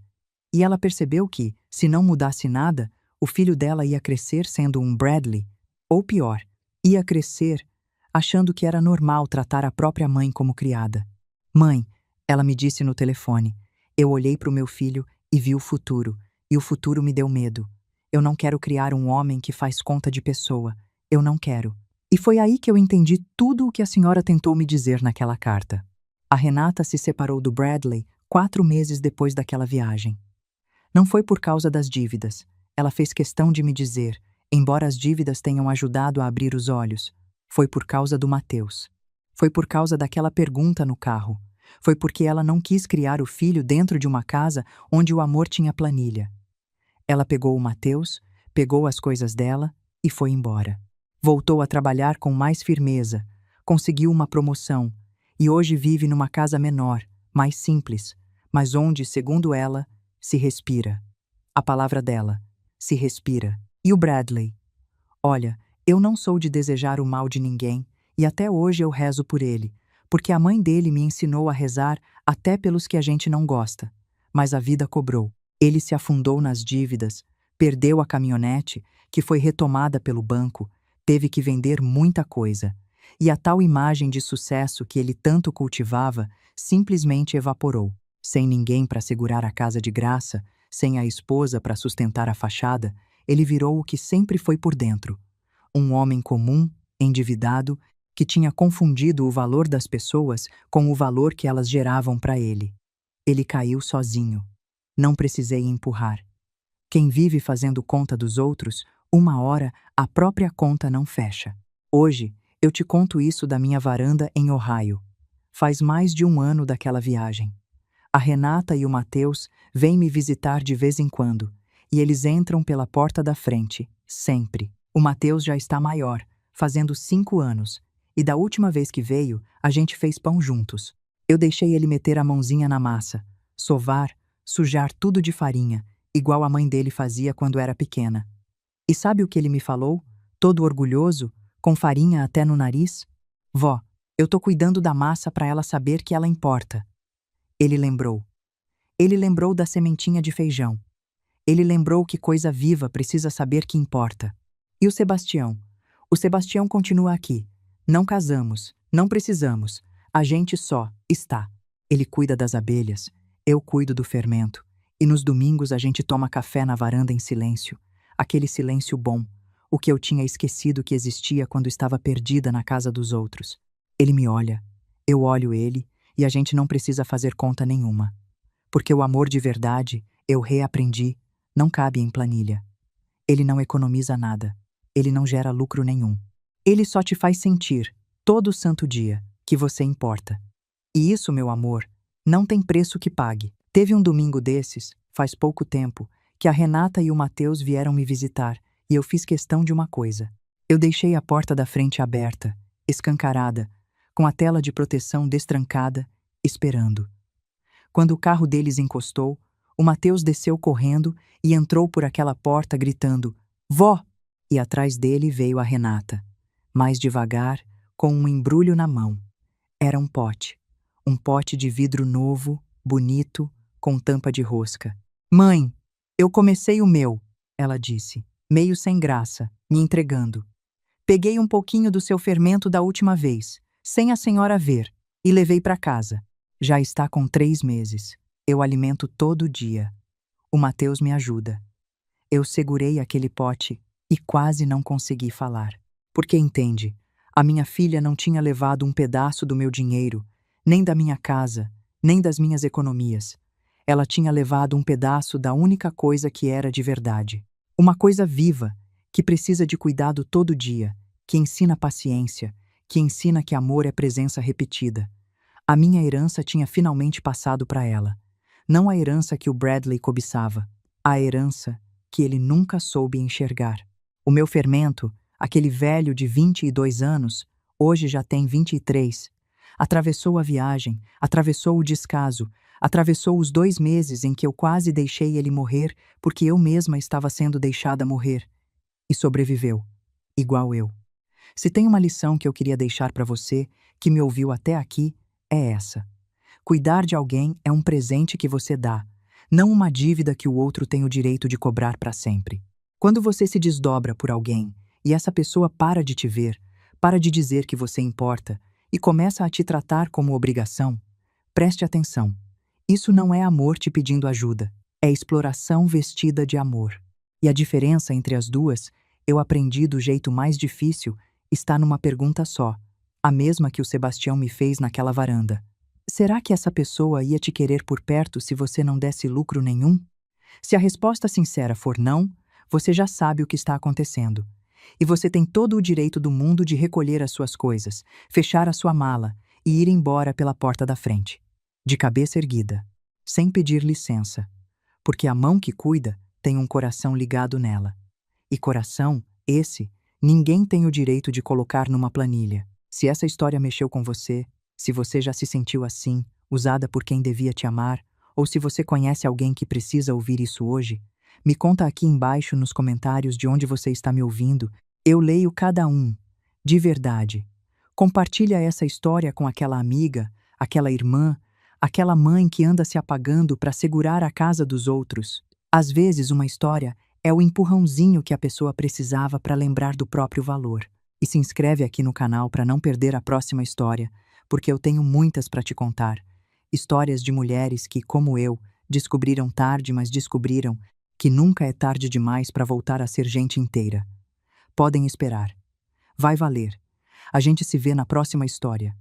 E ela percebeu que, se não mudasse nada, o filho dela ia crescer sendo um Bradley, ou pior, ia crescer achando que era normal tratar a própria mãe como criada. Mãe, ela me disse no telefone. Eu olhei para o meu filho e vi o futuro, e o futuro me deu medo. Eu não quero criar um homem que faz conta de pessoa. Eu não quero. E foi aí que eu entendi tudo o que a senhora tentou me dizer naquela carta. A Renata se separou do Bradley 4 meses depois daquela viagem. Não foi por causa das dívidas. Ela fez questão de me dizer, embora as dívidas tenham ajudado a abrir os olhos, foi por causa do Mateus. Foi por causa daquela pergunta no carro. Foi porque ela não quis criar o filho dentro de uma casa onde o amor tinha planilha. Ela pegou o Mateus, pegou as coisas dela e foi embora. Voltou a trabalhar com mais firmeza, conseguiu uma promoção e hoje vive numa casa menor, mais simples, mas onde, segundo ela, se respira. A palavra dela, se respira. E o Bradley? Olha, eu não sou de desejar o mal de ninguém e até hoje eu rezo por ele, porque a mãe dele me ensinou a rezar até pelos que a gente não gosta. Mas a vida cobrou. Ele se afundou nas dívidas, perdeu a caminhonete, que foi retomada pelo banco, teve que vender muita coisa. E a tal imagem de sucesso que ele tanto cultivava simplesmente evaporou. Sem ninguém para segurar a casa de graça, sem a esposa para sustentar a fachada, ele virou o que sempre foi por dentro. Um homem comum, endividado, que tinha confundido o valor das pessoas com o valor que elas geravam para ele. Ele caiu sozinho. Não precisei empurrar. Quem vive fazendo conta dos outros, uma hora a própria conta não fecha. Hoje, eu te conto isso da minha varanda em Ohio. Faz mais de 1 ano daquela viagem. A Renata e o Mateus vêm me visitar de vez em quando, e eles entram pela porta da frente, sempre. O Mateus já está maior, fazendo 5 anos, e da última vez que veio, a gente fez pão juntos. Eu deixei ele meter a mãozinha na massa, sovar, sujar tudo de farinha, igual a mãe dele fazia quando era pequena. E sabe o que ele me falou, todo orgulhoso, com farinha até no nariz? Vó, eu tô cuidando da massa para ela saber que ela importa. Ele lembrou. Ele lembrou da sementinha de feijão. Ele lembrou que coisa viva precisa saber que importa. E o Sebastião? O Sebastião continua aqui. Não casamos, não precisamos. A gente só está. Ele cuida das abelhas, eu cuido do fermento. E nos domingos a gente toma café na varanda em silêncio. Aquele silêncio bom, o que eu tinha esquecido que existia quando estava perdida na casa dos outros. Ele me olha, eu olho ele, e a gente não precisa fazer conta nenhuma. Porque o amor de verdade, eu reaprendi, não cabe em planilha. Ele não economiza nada. Ele não gera lucro nenhum. Ele só te faz sentir, todo santo dia, que você importa. E isso, meu amor, não tem preço que pague. Teve um domingo desses, faz pouco tempo, que a Renata e o Mateus vieram me visitar, e eu fiz questão de uma coisa. Eu deixei a porta da frente aberta, escancarada, com a tela de proteção destrancada, esperando. Quando o carro deles encostou, o Mateus desceu correndo e entrou por aquela porta gritando, Vó! E atrás dele veio a Renata, mais devagar, com um embrulho na mão. Era um pote de vidro novo, bonito, com tampa de rosca. Mãe, eu comecei o meu, ela disse, meio sem graça, me entregando. Peguei um pouquinho do seu fermento da última vez, sem a senhora ver, e levei para casa. Já está com 3 meses. Eu alimento todo dia. O Mateus me ajuda. Eu segurei aquele pote e quase não consegui falar. Porque entende, A minha filha não tinha levado um pedaço do meu dinheiro, nem da minha casa, nem das minhas economias. Ela tinha levado um pedaço da única coisa que era de verdade. Uma coisa viva, que precisa de cuidado todo dia, que ensina paciência, que ensina que amor é presença repetida. A minha herança tinha finalmente passado para ela. Não a herança que o Bradley cobiçava, a herança que ele nunca soube enxergar. O meu fermento, aquele velho de 22 anos, hoje já tem 23. Atravessou a viagem, atravessou o descaso, atravessou os 2 meses em que eu quase deixei ele morrer porque eu mesma estava sendo deixada morrer. E sobreviveu, igual eu. Se tem uma lição que eu queria deixar para você, que me ouviu até aqui, é essa. Cuidar de alguém é um presente que você dá, não uma dívida que o outro tem o direito de cobrar para sempre. Quando você se desdobra por alguém e essa pessoa para de te ver, para de dizer que você importa e começa a te tratar como obrigação, preste atenção. Isso não é amor te pedindo ajuda, é exploração vestida de amor. E a diferença entre as duas, eu aprendi do jeito mais difícil, está numa pergunta só, a mesma que o Sebastião me fez naquela varanda. Será que essa pessoa ia te querer por perto se você não desse lucro nenhum? Se a resposta sincera for não, você já sabe o que está acontecendo. E você tem todo o direito do mundo de recolher as suas coisas, fechar a sua mala e ir embora pela porta da frente. De cabeça erguida, sem pedir licença. Porque a mão que cuida tem um coração ligado nela. E coração, esse, ninguém tem o direito de colocar numa planilha. Se essa história mexeu com você, se você já se sentiu assim, usada por quem devia te amar, ou se você conhece alguém que precisa ouvir isso hoje, me conta aqui embaixo nos comentários de onde você está me ouvindo. Eu leio cada um, de verdade. Compartilha essa história com aquela amiga, aquela irmã, aquela mãe que anda se apagando para segurar a casa dos outros. Às vezes, uma história é o empurrãozinho que a pessoa precisava para lembrar do próprio valor. E se inscreve aqui no canal para não perder a próxima história, porque eu tenho muitas para te contar. Histórias de mulheres que, como eu, descobriram tarde, mas descobriram que nunca é tarde demais para voltar a ser gente inteira. Podem esperar. Vai valer. A gente se vê na próxima história.